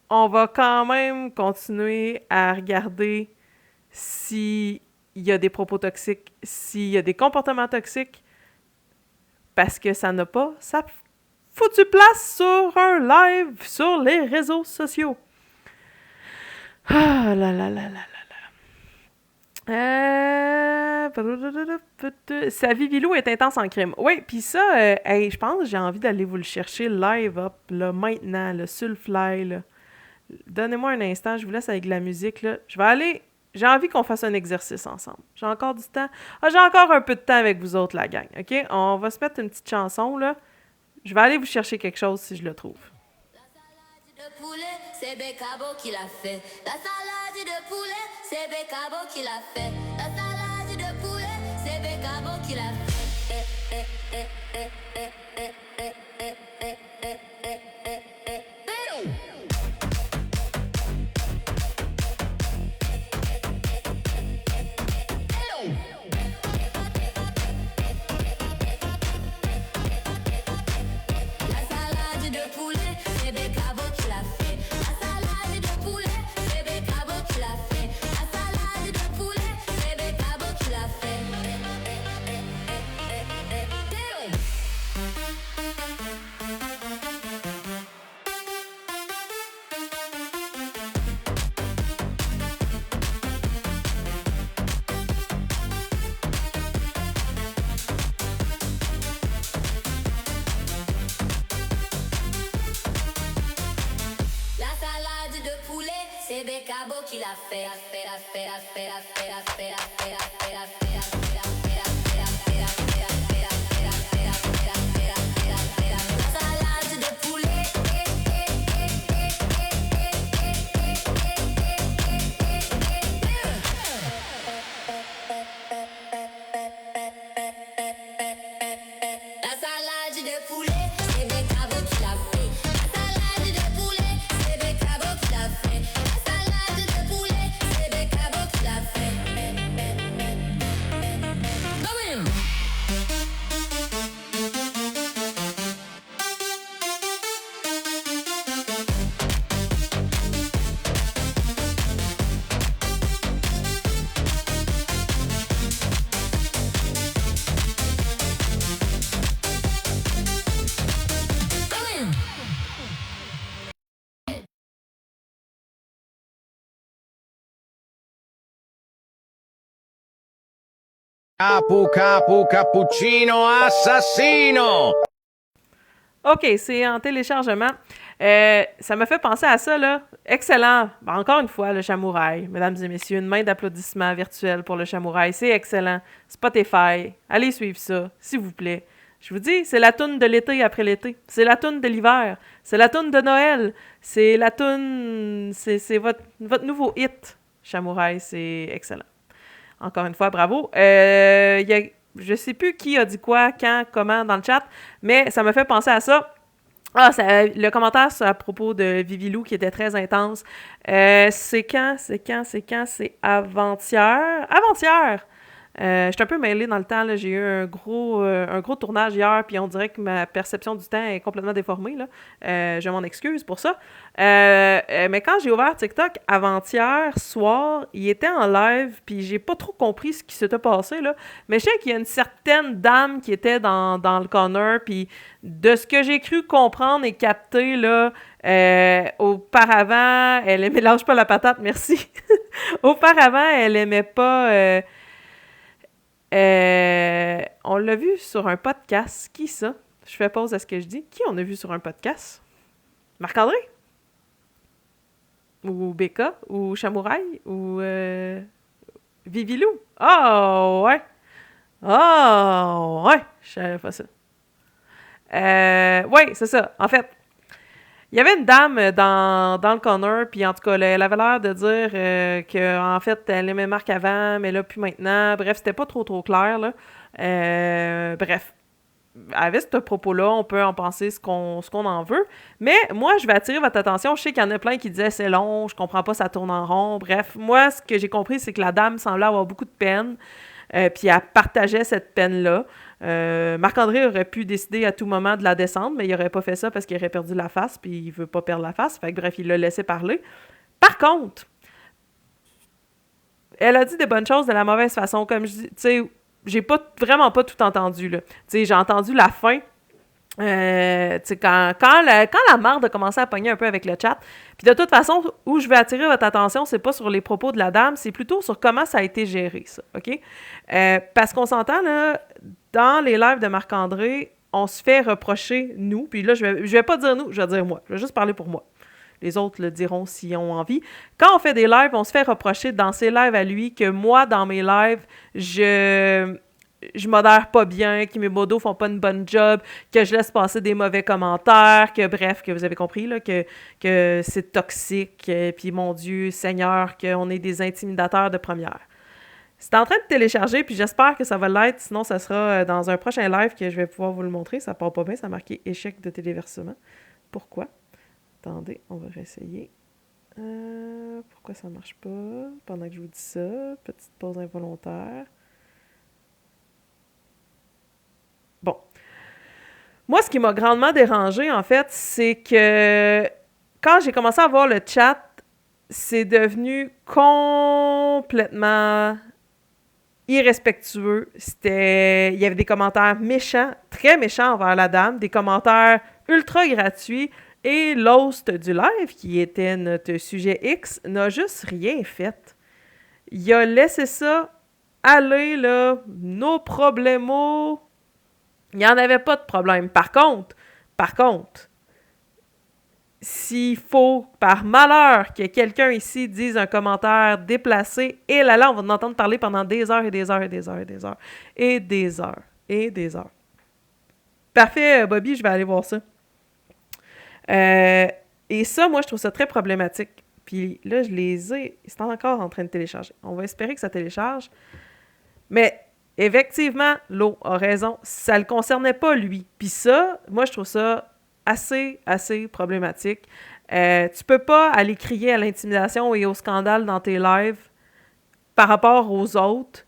On va quand même continuer à regarder s'il y a des propos toxiques, s'il y a des comportements toxiques, parce que ça n'a pas sa foutue place sur un live sur les réseaux sociaux. Ah là là là là là là. Sa vie Vilou est intense en crime. Oui, puis ça, hey, je pense que j'ai envie d'aller vous le chercher live up, là, maintenant, là, sur le fly, là. Donnez-moi un instant, je vous laisse avec la musique, là. Je vais aller... J'ai envie qu'on fasse un exercice ensemble. J'ai encore du temps. Ah, j'ai encore un peu de temps avec vous autres, la gang. OK? On va se mettre une petite chanson, là. Je vais aller vous chercher quelque chose si je le trouve. La salade de poulet, c'est Bécabo qui l'a fait. La salade de poulet, c'est Bécabo qui l'a fait. La salade de poulet, c'est Bécabo qui l'a fait. Cappuccino assassino! OK, c'est en téléchargement. Ça me fait penser à ça, là. Excellent. Ben, encore une fois, le Chamouraï. Mesdames et messieurs, une main d'applaudissements virtuels pour le Chamouraï. C'est excellent. Spotify. Allez suivre ça, s'il vous plaît. Je vous dis, c'est la toune de l'été après l'été. C'est la toune de l'hiver. C'est la toune de Noël. C'est la toune... C'est votre nouveau hit, Chamouraï. C'est excellent. Encore une fois, bravo. Je sais plus qui a dit quoi, quand, comment dans le chat, mais ça me fait penser à ça. Le commentaire à propos de Vivilou qui était très intense. C'est avant-hier. Avant-hier! J'étais un peu mêlée dans le temps, là. J'ai eu un gros tournage hier, puis on dirait que ma perception du temps est complètement déformée, là. Je m'en excuse pour ça. Mais quand j'ai ouvert TikTok avant-hier soir, il était en live, puis j'ai pas trop compris ce qui s'était passé, là. Mais je sais qu'il y a une certaine dame qui était dans le corner, puis de ce que j'ai cru comprendre et capter, là, auparavant, elle mélange pas la patate, merci. Auparavant, elle aimait pas... on l'a vu sur un podcast. Qui ça? Je fais pause à ce que je dis. Qui on a vu sur un podcast? Marc-André? Ou Becca? Ou Chamouraï? Ou Vivilou? Oh, ouais! Oh, ouais! Je savais pas ça. Ouais, c'est ça. En fait, il y avait une dame dans le corner, puis en tout cas, elle avait l'air de dire qu'en fait, elle aimait Marc avant, mais là, plus maintenant. Bref, c'était pas trop clair, là. Bref, avec ce propos-là, on peut en penser ce qu'on en veut. Mais moi, je vais attirer votre attention. Je sais qu'il y en a plein qui disaient « c'est long, je comprends pas, ça tourne en rond ». Bref, moi, ce que j'ai compris, c'est que la dame semblait avoir beaucoup de peine, puis elle partageait cette peine-là. Marc-André aurait pu décider à tout moment de la descendre, mais il aurait pas fait ça parce qu'il aurait perdu la face, puis il veut pas perdre la face. Fait que bref, il l'a laissé parler. Par contre, elle a dit des bonnes choses de la mauvaise façon. Comme je dis, tu sais, j'ai vraiment pas tout entendu, là. Tu sais, j'ai entendu la fin. Tu sais, quand la marde a commencé à pogner un peu avec le chat. Puis de toute façon, où je vais attirer votre attention, c'est pas sur les propos de la dame, c'est plutôt sur comment ça a été géré, ça, OK? Parce qu'on s'entend, là, dans les lives de Marc-André, on se fait reprocher, nous, puis là, je vais pas dire nous, je vais dire moi. Je vais juste parler pour moi. Les autres le diront s'ils ont envie. Quand on fait des lives, on se fait reprocher dans ses lives à lui que moi, dans mes lives, je modère pas bien, que mes modos font pas une bonne job, que je laisse passer des mauvais commentaires, que bref, que vous avez compris, là, que c'est toxique, puis mon Dieu, Seigneur, qu'on est des intimidateurs de première. C'est en train de télécharger, puis j'espère que ça va l'être, sinon ça sera dans un prochain live que je vais pouvoir vous le montrer. Ça part pas bien, ça a marqué « échec de téléversement ». Pourquoi? Attendez, on va réessayer. Pourquoi ça marche pas? Pendant que je vous dis ça, petite pause involontaire. Bon. Moi, ce qui m'a grandement dérangé, en fait, c'est que quand j'ai commencé à voir le chat, c'est devenu complètement irrespectueux. Il y avait des commentaires méchants, très méchants envers la dame, des commentaires ultra gratuits, et l'host du live, qui était notre sujet X, n'a juste rien fait. Il a laissé ça aller, là, nos problemos. Il n'y en avait pas de problème. Par contre, s'il faut, par malheur, que quelqu'un ici dise un commentaire déplacé, et là, on va en entendre parler pendant des heures et des heures et des heures et des heures et des heures et des heures. Parfait, Bobby, je vais aller voir ça. Et ça, moi, je trouve ça très problématique. Puis là, je les ai... C'est encore en train de télécharger. On va espérer que ça télécharge. Mais effectivement, Lo a raison. Ça le concernait pas, lui. Puis ça, moi, je trouve ça assez problématique. Tu peux pas aller crier à l'intimidation et au scandale dans tes lives par rapport aux autres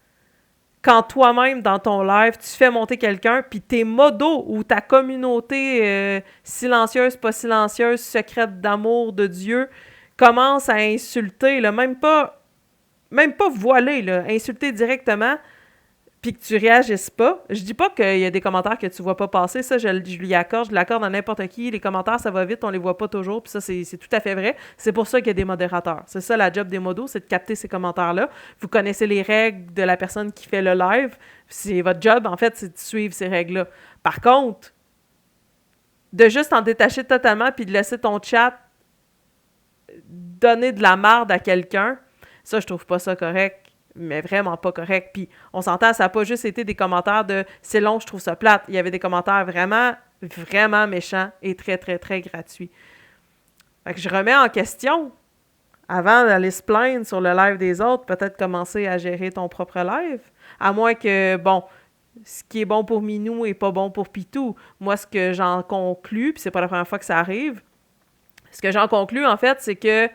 quand toi-même, dans ton live, tu fais monter quelqu'un, puis tes modos ou ta communauté silencieuse, pas silencieuse, secrète d'amour de Dieu, commence à insulter, là, même pas voiler, là, insulter directement, puis que tu réagisses pas. Je dis pas qu'il y a des commentaires que tu vois pas passer, ça, je lui accorde, je l'accorde à n'importe qui. Les commentaires, ça va vite, on les voit pas toujours, puis ça, c'est tout à fait vrai. C'est pour ça qu'il y a des modérateurs. C'est ça, la job des modos, c'est de capter ces commentaires-là. Vous connaissez les règles de la personne qui fait le live. C'est votre job, en fait, c'est de suivre ces règles-là. Par contre, de juste en détacher totalement puis de laisser ton chat donner de la marde à quelqu'un, ça, je trouve pas ça correct. Mais vraiment pas correct. Puis on s'entend, ça n'a pas juste été des commentaires de « c'est long, je trouve ça plate ». Il y avait des commentaires vraiment méchants et très gratuits. Fait que je remets en question, avant d'aller se plaindre sur le live des autres, peut-être commencer à gérer ton propre live. À moins que, bon, ce qui est bon pour Minou est pas bon pour Pitou. Moi, ce que j'en conclus, puis c'est pas la première fois que ça arrive, ce que j'en conclus, en fait, c'est que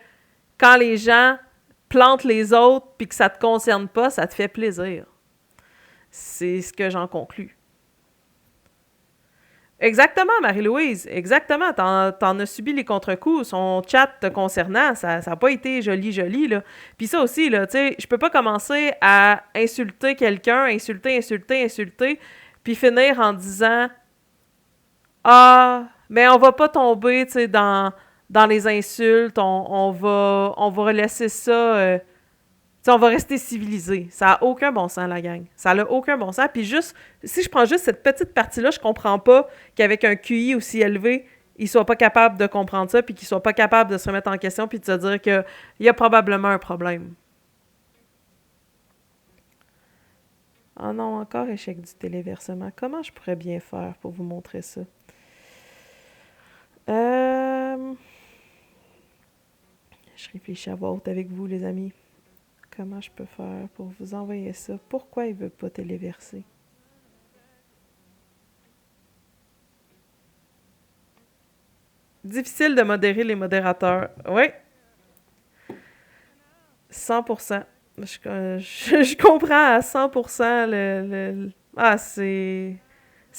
quand les gens plante les autres puis que ça te concerne pas, ça te fait plaisir. C'est ce que j'en conclus. Exactement, Marie-Louise, exactement. T'en as subi les contre-coups. Son chat te concernant, ça n'a pas été joli, là. Puis ça aussi, là, tu sais, je peux pas commencer à insulter quelqu'un, insulter, puis finir en disant « Ah, mais on va pas tomber, tu sais, dans les insultes, on va laisser ça... Tu sais, on va rester civilisé. Ça n'a aucun bon sens, la gang. Ça n'a aucun bon sens. Puis juste, si je prends juste cette petite partie-là, je comprends pas qu'avec un QI aussi élevé, ils soient pas capables de comprendre ça, puis qu'ils soient pas capables de se remettre en question, puis de se dire qu'il y a probablement un problème. Ah non, encore échec du téléversement. Comment je pourrais bien faire pour vous montrer ça? Je réfléchis à voix haute avec vous, les amis. Comment je peux faire pour vous envoyer ça? Pourquoi il ne veut pas téléverser? Difficile de modérer les modérateurs. Oui. 100%. Je comprends à 100% Ah, c'est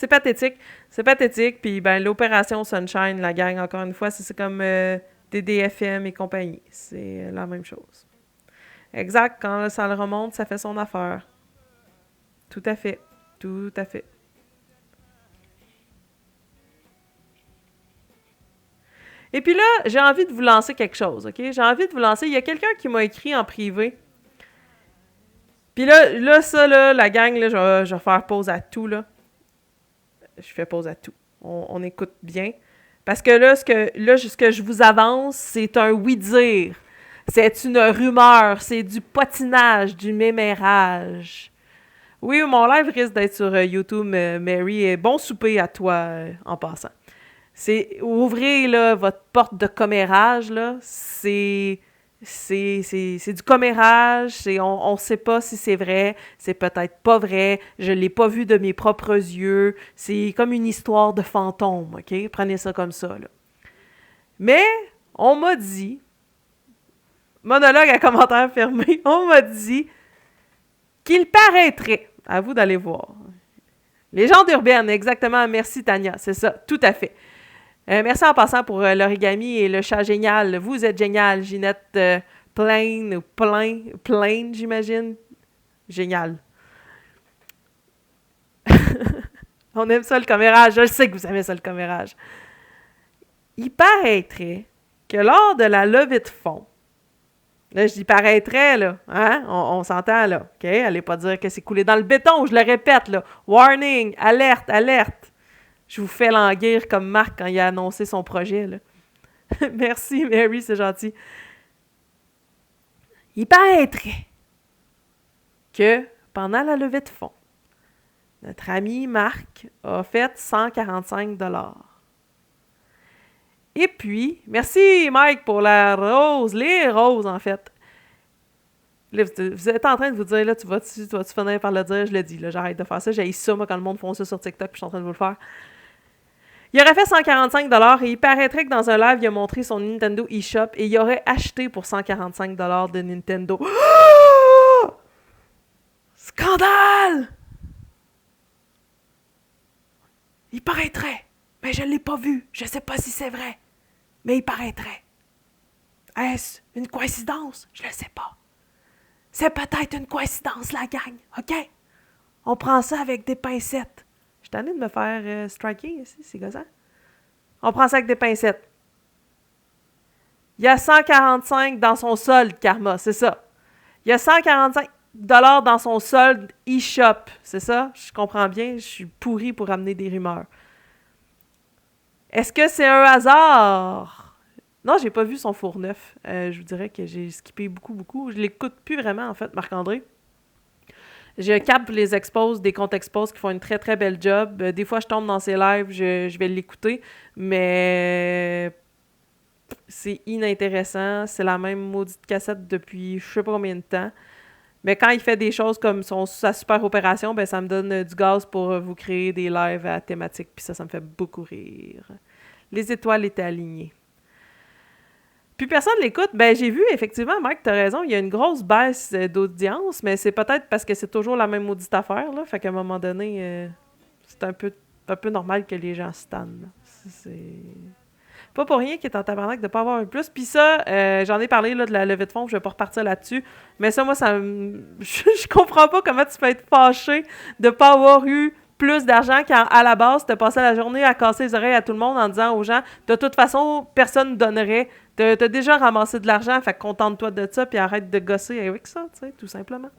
pathétique. C'est pathétique. Puis, ben, l'opération Sunshine, la gang, encore une fois, c'est comme DDFM et compagnie. C'est la même chose. Exact. Quand ça le remonte, ça fait son affaire. Tout à fait. Tout à fait. Et puis là, j'ai envie de vous lancer quelque chose, OK? J'ai envie de vous lancer... Il y a quelqu'un qui m'a écrit en privé. Puis là, ça, là, la gang, là, je vais faire pause à tout, là. Je fais pause à tout. On écoute bien. Parce que là, ce que je vous avance, c'est un oui-dire. C'est une rumeur. C'est du potinage, du mémérage. Oui, mon live risque d'être sur YouTube, Mary. Et bon souper à toi, en passant. C'est ouvrez là, votre porte de commérage, là. C'est du commérage. On sait pas si c'est vrai. C'est peut-être pas vrai. Je l'ai pas vu de mes propres yeux. C'est comme une histoire de fantôme, OK? Prenez ça comme ça, là. Mais, on m'a dit, monologue à commentaire fermé, on m'a dit qu'il paraîtrait, à vous d'aller voir. Légende urbaine, exactement. Merci, Tania. C'est ça, tout à fait. Merci en passant pour l'origami et le chat génial. Vous êtes génial, Ginette Plain, j'imagine. Génial. On aime ça, le commérage. Je sais que vous aimez ça, le commérage. Il paraîtrait que lors de la levée de fonds, là, je dis paraîtrait, là, hein? On s'entend, là, OK? Allez pas dire que c'est coulé dans le béton, je le répète, là. Warning, alerte, alerte. Je vous fais languir comme Marc quand il a annoncé son projet, là. Merci, Mary, c'est gentil. Il paraîtrait que pendant la levée de fonds, notre ami Marc a fait 145 $. Et puis, merci Mike pour la rose, les roses en fait. Là, vous êtes en train de vous dire, là, tu vas-tu finir par le dire, je le dis, là, j'arrête de faire ça, j'ai ça, moi, quand le monde font ça sur TikTok, puis je suis en train de vous le faire. Il aurait fait 145 $ et il paraîtrait que dans un live, il a montré son Nintendo eShop et il aurait acheté pour 145 $ de Nintendo. Oh! Scandale! Il paraîtrait, mais je ne l'ai pas vu. Je ne sais pas si c'est vrai, mais il paraîtrait. Est-ce une coïncidence? Je ne le sais pas. C'est peut-être une coïncidence, la gang, OK? On prend ça avec des pincettes. Je suis tannée de me faire striker ici, c'est gossant. On prend ça avec des pincettes. Il y a 145 dans son solde, Karma, c'est ça. Il y a 145 $ dans son solde eShop, c'est ça? Je comprends bien, je suis pourrie pour amener des rumeurs. Est-ce que c'est un hasard? Non, j'ai pas vu son four neuf. Je vous dirais que j'ai skippé beaucoup. Je l'écoute plus vraiment, en fait, Marc-André. Je capte les expos, des comptes expos qui font une très, très belle job. Des fois, je tombe dans ses lives, je vais l'écouter, mais c'est inintéressant. C'est la même maudite cassette depuis je sais pas combien de temps. Mais quand il fait des choses comme sa super opération, ben ça me donne du gaz pour vous créer des lives à thématique. Puis ça me fait beaucoup rire. Les étoiles étaient alignées. Plus personne l'écoute. Ben, j'ai vu, effectivement, Mike, t'as raison, il y a une grosse baisse d'audience, mais c'est peut-être parce que c'est toujours la même maudite affaire, là. Fait qu'à un moment donné, c'est un peu normal que les gens se tannent. C'est pas pour rien qu'il est en tabarnak de pas avoir un plus. Puis ça, j'en ai parlé là, de la levée de fonds, je vais pas repartir là-dessus. Mais ça, moi, je comprends pas comment tu peux être fâché de pas avoir eu plus d'argent quand, à la base, t'as passé la journée à casser les oreilles à tout le monde en disant aux gens, de toute façon, personne ne donnerait. T'as déjà ramassé de l'argent, fait que contente-toi de ça, puis arrête de gosser avec ça, tu sais, tout simplement.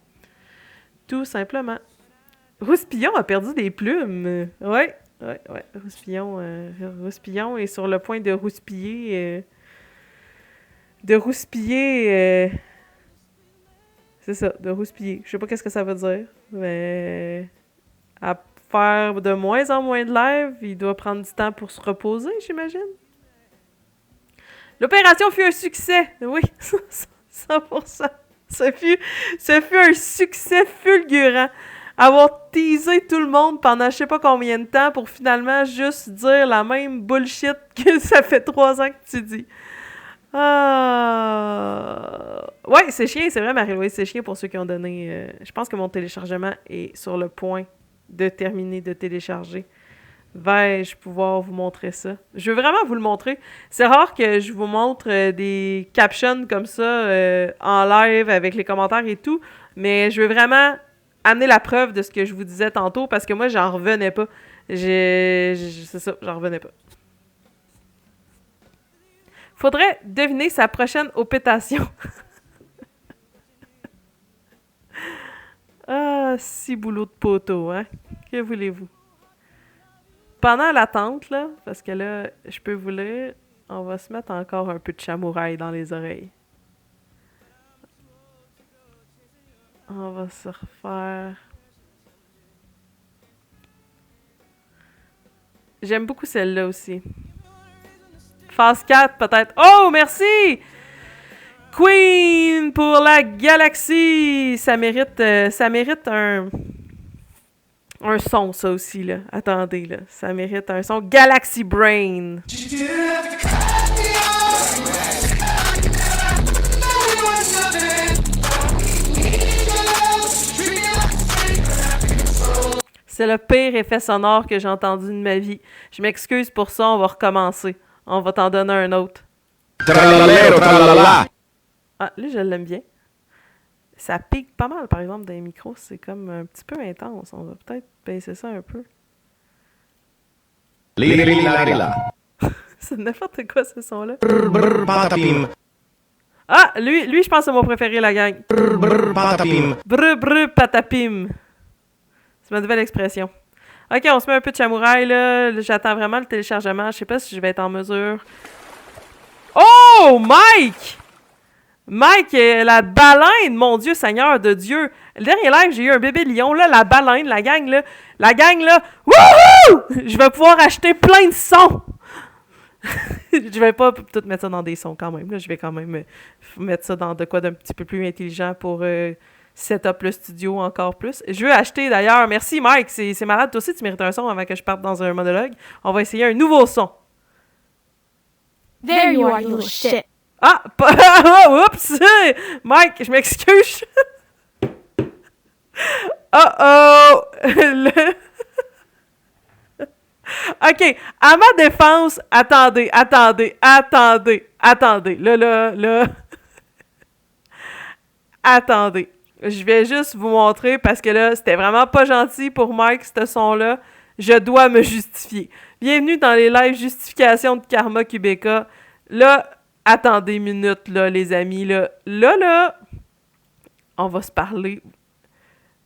Tout simplement. Rouspillon a perdu des plumes. Ouais. Rouspillon est sur le point de rouspiller. C'est ça, de rouspiller. Je sais pas qu'est-ce que ça veut dire, mais à faire de moins en moins de live, il doit prendre du temps pour se reposer, j'imagine. L'opération fut un succès. Oui, 100%. Ce fut un succès fulgurant. Avoir teasé tout le monde pendant je sais pas combien de temps pour finalement juste dire la même bullshit que ça fait 3 ans que tu dis. Ouais, c'est chiant, c'est vrai, Marie-Louise, c'est chiant pour ceux qui ont donné... je pense que mon téléchargement est sur le point de terminer de télécharger. Vais-je pouvoir vous montrer ça? Je veux vraiment vous le montrer. C'est rare que je vous montre des captions comme ça en live avec les commentaires et tout, mais je veux vraiment amener la preuve de ce que je vous disais tantôt parce que moi, j'en revenais pas. C'est ça, j'en revenais pas. Faudrait deviner sa prochaine opétation. Ah, si boulot de poteau, hein? Que voulez-vous? Pendant l'attente, là, parce que là, je peux vous lire, on va se mettre encore un peu de chamouraille dans les oreilles. On va se refaire... J'aime beaucoup celle-là aussi. Phase 4, peut-être. Oh, merci! Queen pour la galaxie! Ça mérite un son, ça aussi, là. Attendez, là. Ça mérite un son. Galaxy Brain. C'est le pire effet sonore que j'ai entendu de ma vie. Je m'excuse pour ça, on va recommencer. On va t'en donner un autre. Trallallero, trallalla. Ah, là, je l'aime bien. Ça pique pas mal, par exemple, dans les micros. C'est comme un petit peu intense. On va peut-être baisser ça un peu. C'est n'importe quoi, ce son-là. Ah, lui, je pense que c'est mon préféré, la gang. Brr, patapim. C'est ma nouvelle expression. Ok, on se met un peu de chamouraille, là. J'attends vraiment le téléchargement. Je sais pas si je vais être en mesure. Oh, Mike! Mike, la baleine, mon Dieu, Seigneur de Dieu. Le dernier live, j'ai eu un bébé lion, là, la baleine, la gang, là. Wouhou! Je vais pouvoir acheter plein de sons. Je vais pas tout mettre ça dans des sons quand même, là. Je vais quand même mettre ça dans de quoi d'un petit peu plus intelligent pour setup le studio encore plus. Je veux acheter d'ailleurs, merci Mike, c'est malade. Toi aussi, tu mérites un son avant que je parte dans un monologue. On va essayer un nouveau son. There you are, you little shit. Ah! Oups! Mike, je m'excuse. Oh! OK, à ma défense, attendez. Là. Attendez. Je vais juste vous montrer parce que là, c'était vraiment pas gentil pour Mike, ce son-là. Je dois me justifier. Bienvenue dans les lives justification de Karma Québécois. Là, attendez une minute, là, les amis. Là, on va se parler.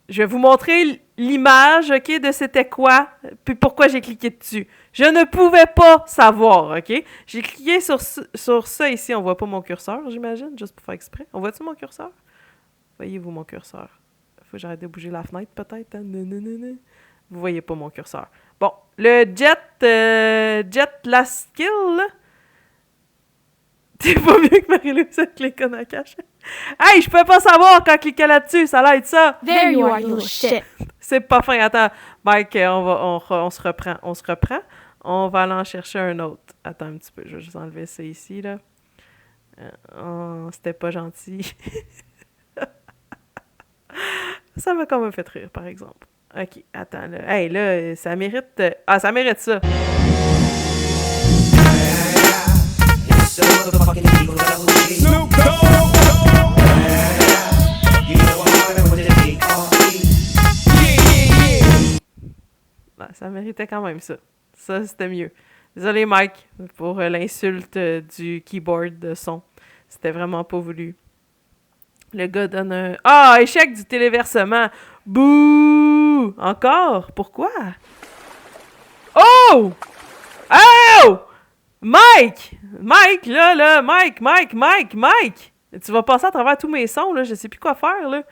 Je vais vous montrer l'image, OK, de c'était quoi, puis pourquoi j'ai cliqué dessus. Je ne pouvais pas savoir, OK? J'ai cliqué sur ça ici. On voit pas mon curseur, j'imagine, juste pour faire exprès. On voit-tu mon curseur? Voyez-vous mon curseur? Faut que j'arrête de bouger la fenêtre, peut-être. Hein? Non. Vous voyez pas mon curseur. Bon, le Jet Last Skill, là. T'es pas mieux que Marie-Louise avec les connes à cache. Hey, je peux pas savoir quand cliquer là-dessus, ça l'aide ça. There you are, you little shit. C'est pas fin. Attends, Mike, on se reprend. On va aller en chercher un autre. Attends un petit peu, je vais juste enlever ça ici, là. Oh, c'était pas gentil. Ça m'a quand même fait rire, par exemple. Ok, attends, là. Hey, là, ça mérite... Ah, ça mérite ça. Snoop Dogg. Ah, ça méritait quand même ça. Ça, c'était mieux. Désolé, Mike, pour l'insulte du keyboard de son. C'était vraiment pas voulu. Le gars donne un... Ah, échec du téléversement! Bouh! Encore? Pourquoi? Oh! Oh! Mike! Mike, là! Mike! Tu vas passer à travers tous mes sons, là. Je sais plus quoi faire, là.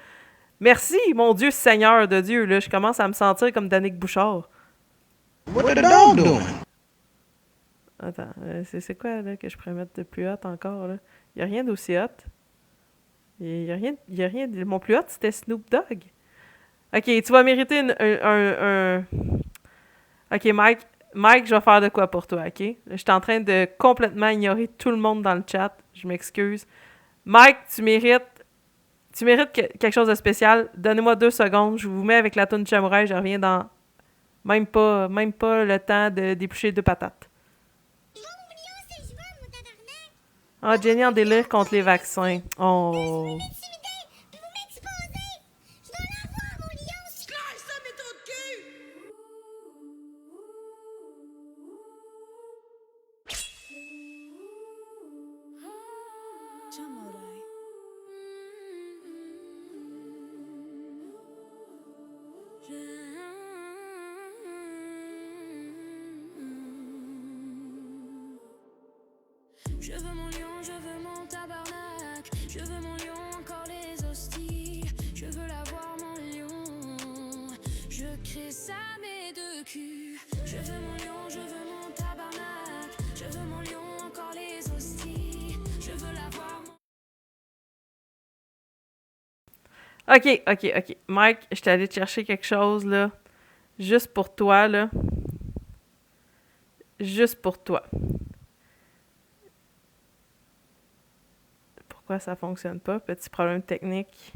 Merci, mon Dieu, Seigneur de Dieu, là. Je commence à me sentir comme Danick Bouchard. What the dog doing? Attends, c'est quoi, là, que je pourrais mettre de plus hot encore, là? Y a rien d'aussi hot. Y a rien... Mon plus hot, c'était Snoop Dogg. Ok, tu vas mériter un... Ok, Mike, je vais faire de quoi pour toi, ok? Je suis en train de complètement ignorer tout le monde dans le chat. Je m'excuse. Mike, tu mérites quelque chose de spécial. Donnez-moi 2 secondes. Je vous mets avec la toune Chamouraï. Je reviens dans même pas le temps de déplucher 2 patates. Oh, Jenny en délire contre les vaccins. Oh... Je veux mon lion, je veux mon tabarnak. Je veux mon lion, encore les hosties. Je veux l'avoir mon lion. Je crée ça mes 2 culs. Je veux mon lion, je veux mon tabarnak. Je veux mon lion, encore les hosties. Je veux l'avoir mon... Ok. Mike, je t'ai allé te chercher quelque chose, là. Juste pour toi, là. Juste pour toi. Pourquoi ça fonctionne pas? Petit problème technique.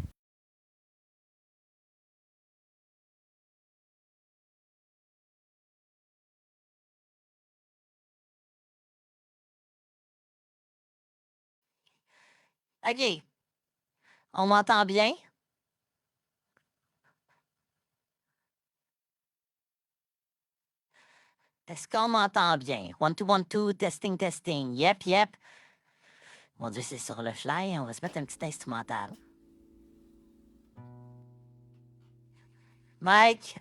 OK. On m'entend bien? Est-ce qu'on m'entend bien? 1, 2, 1, 2, testing. Yep. Mon Dieu, c'est sur le fly. On va se mettre un petit instrumental. Mike.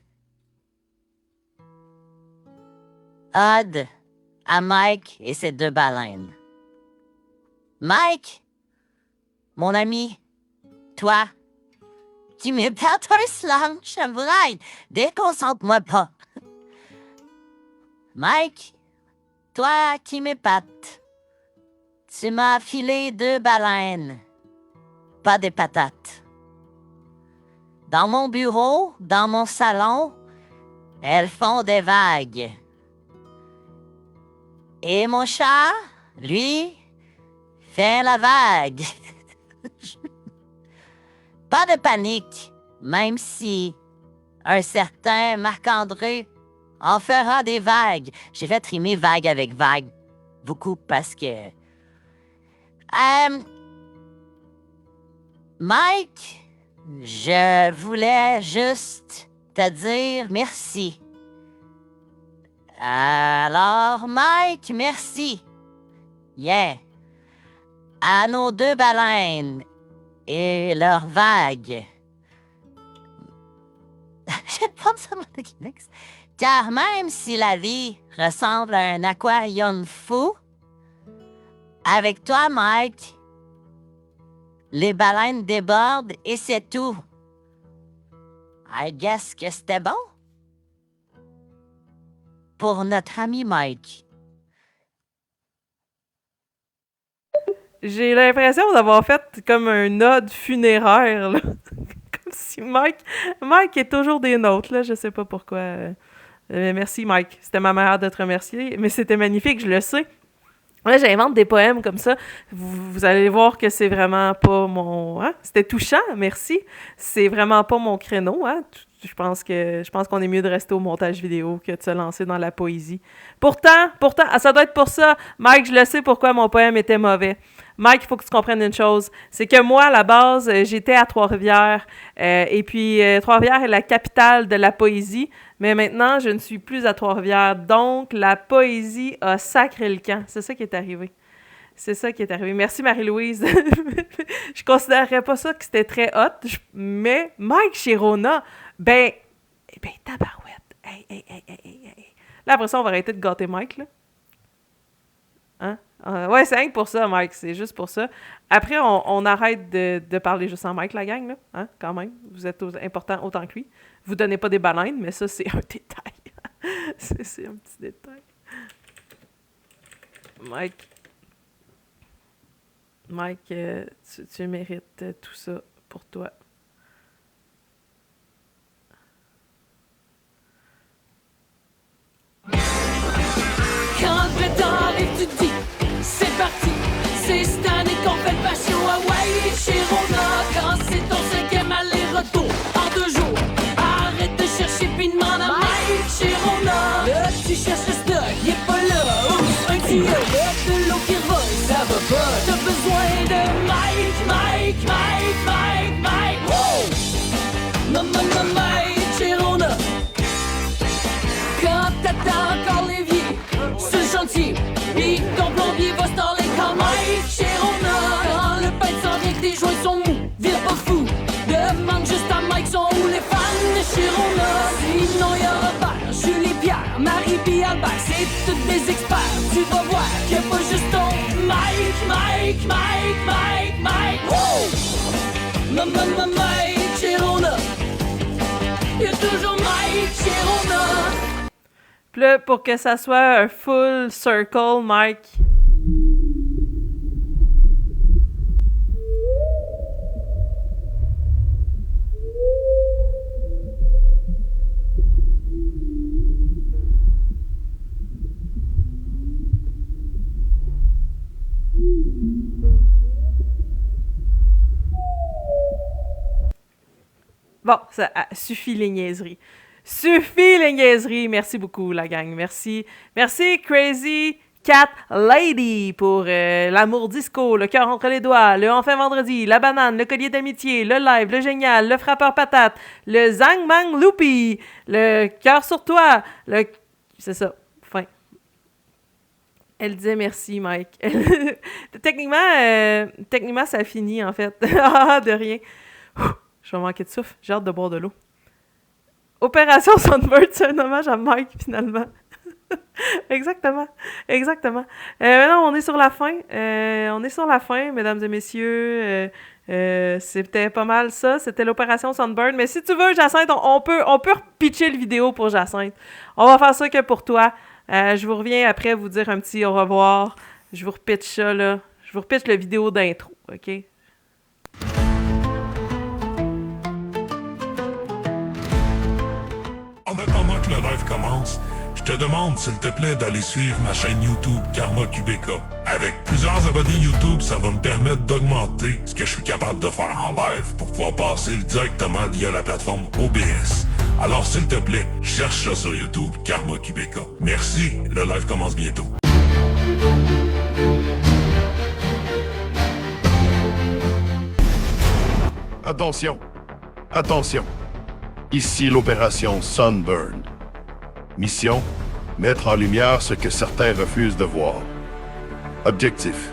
Ode à Mike et ses 2 baleines. Mike, mon ami, toi, tu me perds un slam, Chamouraï. Déconcentre-moi pas. Mike, toi qui m'épates, tu m'as filé 2 baleines, pas des patates. Dans mon bureau, dans mon salon, elles font des vagues. Et mon chat, lui, fait la vague. Pas de panique, même si un certain Marc-André en fera des vagues. J'ai fait rimer vague avec vague beaucoup parce que... Mike, je voulais juste te dire merci. Alors, Mike, merci. Yeah. À nos 2 baleines et leurs vagues. Je pense à mon Kleenex. Car même si la vie ressemble à un aquarium fou, avec toi, Mike, les baleines débordent et c'est tout. I guess que c'était bon. Pour notre ami Mike. J'ai l'impression d'avoir fait comme un ode funéraire, là. Comme si Mike est toujours des nôtres, là. Je sais pas pourquoi. Merci, Mike. C'était ma manière de te remercier. Mais c'était magnifique, je le sais. Ouais, j'invente des poèmes comme ça. Vous allez voir que c'est vraiment pas mon... Hein? C'était touchant, merci. C'est vraiment pas mon créneau. Hein? Je pense qu'on est mieux de rester au montage vidéo que de se lancer dans la poésie. Pourtant, ça doit être pour ça. Mike, je le sais pourquoi mon poème était mauvais. Mike, il faut que tu comprennes une chose. C'est que moi, à la base, j'étais à Trois-Rivières. Et puis, Trois-Rivières est la capitale de la poésie. Mais maintenant, je ne suis plus à Trois-Rivières. Donc, la poésie a sacré le camp. C'est ça qui est arrivé. C'est ça qui est arrivé. Merci, Marie-Louise. Je considérerais pas ça que c'était très hot. Mais Mike Chirona, ben, tabarouette. Hey. Là, après ça, on va arrêter de gâter Mike, là. Hein? Ouais, c'est rien que pour ça, Mike. C'est juste pour ça. Après, on arrête de parler juste en Mike, la gang, là. Hein? Quand même. Vous êtes important autant que lui. Vous donnez pas des baleines, mais ça, c'est un détail. c'est un petit détail. Mike, tu mérites tout ça pour toi. Quand le printemps arrive, tu te dis, c'est parti. C'est cette année qu'on fait le patio à Hawaii, chez Rona. Quand c'est ton 5e aller-retour en 2 jours, arrête de chercher pis demande à Mike chez Rona. Là, tu cherches le stock, il est pas là. Oups, un tuyau, de l'eau qui revole, ça va pas. T'as besoin de Mike. Wow! Mike chez Rona. Quand t'attends encore l'évier sur le chantier, pis ton plombier va se torler quand Mike chez Rona. Quand le peintre s'en vient que tes joints sont mous, vire pas fou. Demande juste à Mike sont où les fans de chez Rona. Sinon y'a Robert, Julie, Pierre, Marie pis Albert, c'est tous des experts. Tu vas voir qu'il y a pas juste ton Mike. Wow! Mike chez Rona. Y'a toujours Mike chez Rona. Puis là, pour que ça soit un full circle, Mike. Bon, ça suffit les niaiseries. Merci beaucoup, la gang. Merci, Crazy Cat Lady, pour l'amour disco, le cœur entre les doigts, le enfin vendredi, la banane, le collier d'amitié, le live, le génial, le frappeur patate, le zang mang loopy, le cœur sur toi, c'est ça, fin. Elle disait merci, Mike. Techniquement, ça finit, en fait. De rien. Je vais manquer de souffle. J'ai hâte de boire de l'eau. Opération Sunbird, c'est un hommage à Mike, finalement. Exactement. Maintenant, on est sur la fin. Mesdames et messieurs. C'était pas mal ça. C'était l'opération Sunbird. Mais si tu veux, Jacinthe, on peut repitcher le vidéo pour Jacinthe. On va faire ça que pour toi. Je vous reviens après vous dire un petit au revoir. Je vous repitch ça, là. Je vous repitch la vidéo d'intro, OK? En attendant que le live commence, je te demande s'il te plaît d'aller suivre ma chaîne YouTube Karma QBK. Avec plusieurs abonnés YouTube, ça va me permettre d'augmenter ce que je suis capable de faire en live pour pouvoir passer directement via la plateforme OBS. Alors s'il te plaît, cherche ça sur YouTube Karma QBK. Merci, le live commence bientôt. Attention. Ici l'opération Sunburn. Mission, mettre en lumière ce que certains refusent de voir. Objectif,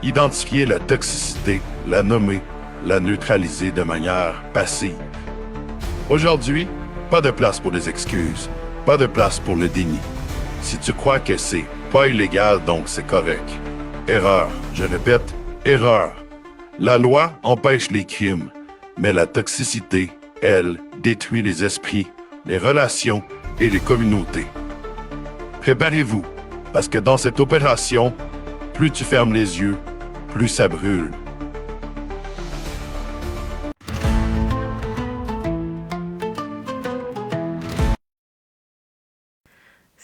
identifier la toxicité, la nommer, la neutraliser de manière passive. Aujourd'hui, pas de place pour les excuses, pas de place pour le déni. Si tu crois que c'est pas illégal, donc c'est correct. Erreur, je répète, erreur. La loi empêche les crimes, mais la toxicité, elle, détruit les esprits, les relations et les communautés. Préparez-vous, parce que dans cette opération, plus tu fermes les yeux, plus ça brûle.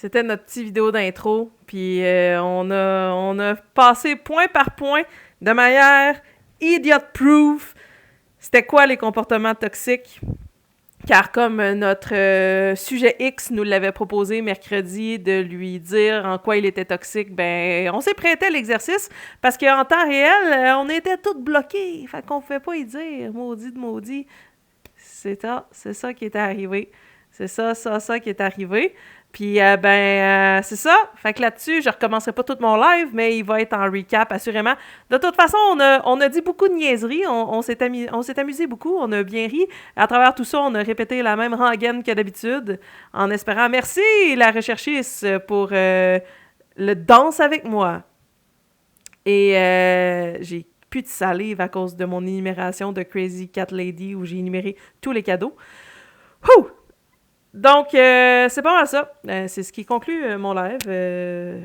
C'était notre petite vidéo d'intro. Puis on a passé point par point de manière idiot-proof c'était quoi les comportements toxiques. Car comme notre sujet X nous l'avait proposé mercredi de lui dire en quoi il était toxique, ben on s'est prêté à l'exercice parce qu'en temps réel, on était tous bloqués. Fait qu'on ne pouvait pas y dire maudit de maudit. C'est ça qui est arrivé. C'est ça qui est arrivé. Puis, c'est ça. Fait que là-dessus, je recommencerai pas tout mon live, mais il va être en recap, assurément. De toute façon, on a dit beaucoup de niaiseries. On s'est amusé beaucoup. On a bien ri. À travers tout ça, on a répété la même rengaine que d'habitude, en espérant. Merci, la recherchiste, pour le danse avec moi. Et j'ai plus de salive à cause de mon énumération de Crazy Cat Lady où j'ai énuméré tous les cadeaux. Ouh! Donc, c'est pas mal ça. C'est ce qui conclut mon live.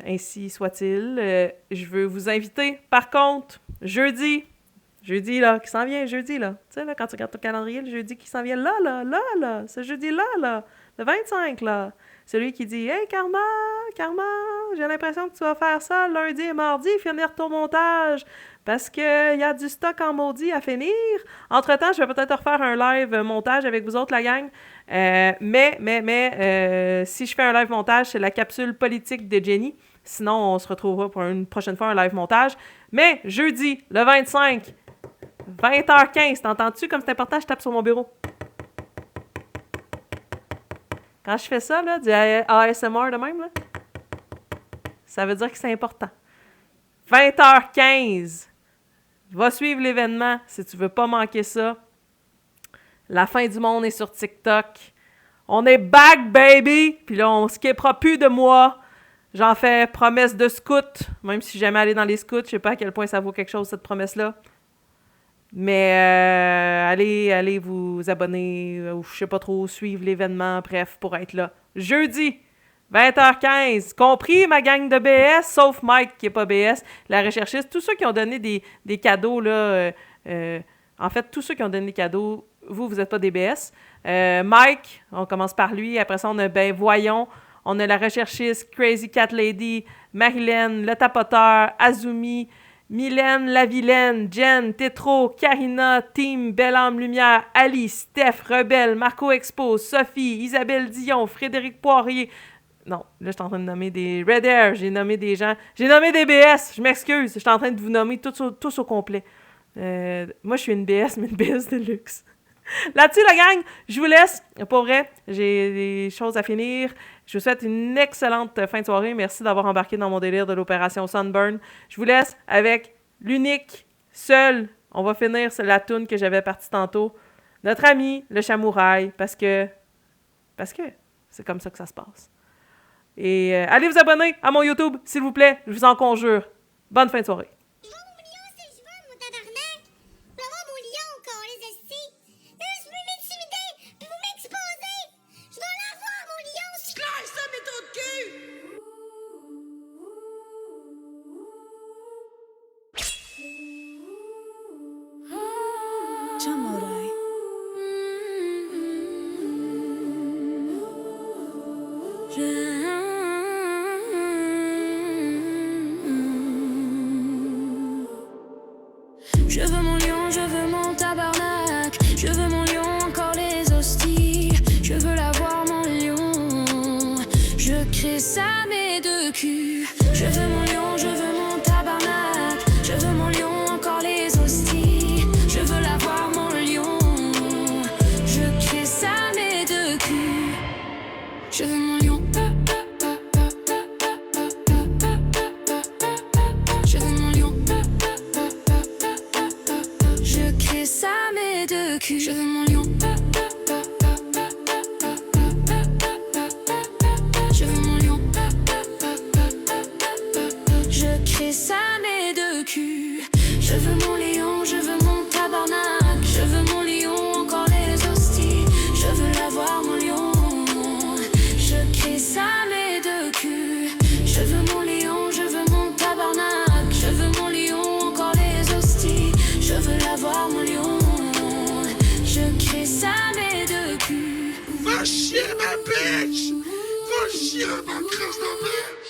Ainsi soit-il. Je veux vous inviter, par contre, jeudi, là, qui s'en vient, jeudi, là. Tu sais, là, quand tu regardes ton calendrier, le jeudi qui s'en vient, là, ce jeudi-là, le 25, là. Celui qui dit « Hey, Karma, j'ai l'impression que tu vas faire ça lundi et mardi, finir ton montage, parce qu'il y a du stock en maudit à finir. Entre-temps, je vais peut-être refaire un live montage avec vous autres, la gang. Mais, si je fais un live montage, c'est la capsule politique de Jenny. Sinon, on se retrouvera pour une prochaine fois un live montage. Mais, jeudi, le 25, 20h15, t'entends-tu comme c'est important, je tape sur mon bureau. Quand je fais ça, là, du ASMR de même, là, ça veut dire que c'est important. 20h15, va suivre l'événement si tu veux pas manquer ça. La fin du monde est sur TikTok. On est back, baby! Puis là, on skippera plus de moi. J'en fais promesse de scout, même si j'aime aller dans les scouts. Je sais pas à quel point ça vaut quelque chose, cette promesse-là. Mais allez vous abonner, ou je sais pas trop, suivre l'événement, bref, pour être là. Jeudi, 20h15, compris ma gang de BS, sauf Mike qui est pas BS, la recherchiste, tous ceux qui ont donné des cadeaux, là, en fait, tous ceux qui ont donné des cadeaux, vous êtes pas des BS. Mike, on commence par lui, après ça, on a Voyons, on a la recherchiste, Crazy Cat Lady, Marilyn, le tapoteur, Azumi, Mylène, la vilaine, Jen, Tétro, Karina, Team, Belle Âme Lumière, Ali, Steph, Rebelle, Marco Expo, Sophie, Isabelle Dion, Frédéric Poirier. Non, là, je suis en train de nommer des Red Air, j'ai nommé des gens. J'ai nommé des BS, je m'excuse, je suis en train de vous nommer tous au complet. Moi, je suis une BS, mais une BS de luxe. Là-dessus, la gang, je vous laisse. Pour vrai, j'ai des choses à finir. Je vous souhaite une excellente fin de soirée. Merci d'avoir embarqué dans mon délire de l'opération Sunburn. Je vous laisse avec l'unique, seul, on va finir sur la toune que j'avais partie tantôt, notre ami, le Chamouraï, parce que c'est comme ça que ça se passe. Et allez vous abonner à mon YouTube, s'il vous plaît, je vous en conjure. Bonne fin de soirée. Je veux mon lion, je veux mon tabarnak. Je veux mon lion, encore les hosties. Je veux l'avoir mon lion. Je crée ça mes deux culs. Je veux mon lion, je veux mon tabarnak. Je veux mon lion, encore les hosties. Je veux l'avoir mon lion. Je crée ça mes deux culs. Je veux mon lion. Je veux mon lion. Je crée ça mes deux culs. Je veux mon lion. Je veux mon lion. Je crée ça mes deux culs. Je veux mon lion, je veux mon tabarnak. Je veux mon lion, encore les hosties. Je veux l'avoir mon lion. Je crée ça mes deux culs. Je veux mon lion, je veux mon tabarnak. Je veux mon lion, encore les hosties. Je veux l'avoir mon lion. Je crée ça mes deux culs. Va chier ma bitch! Va chier, ma crise de vie!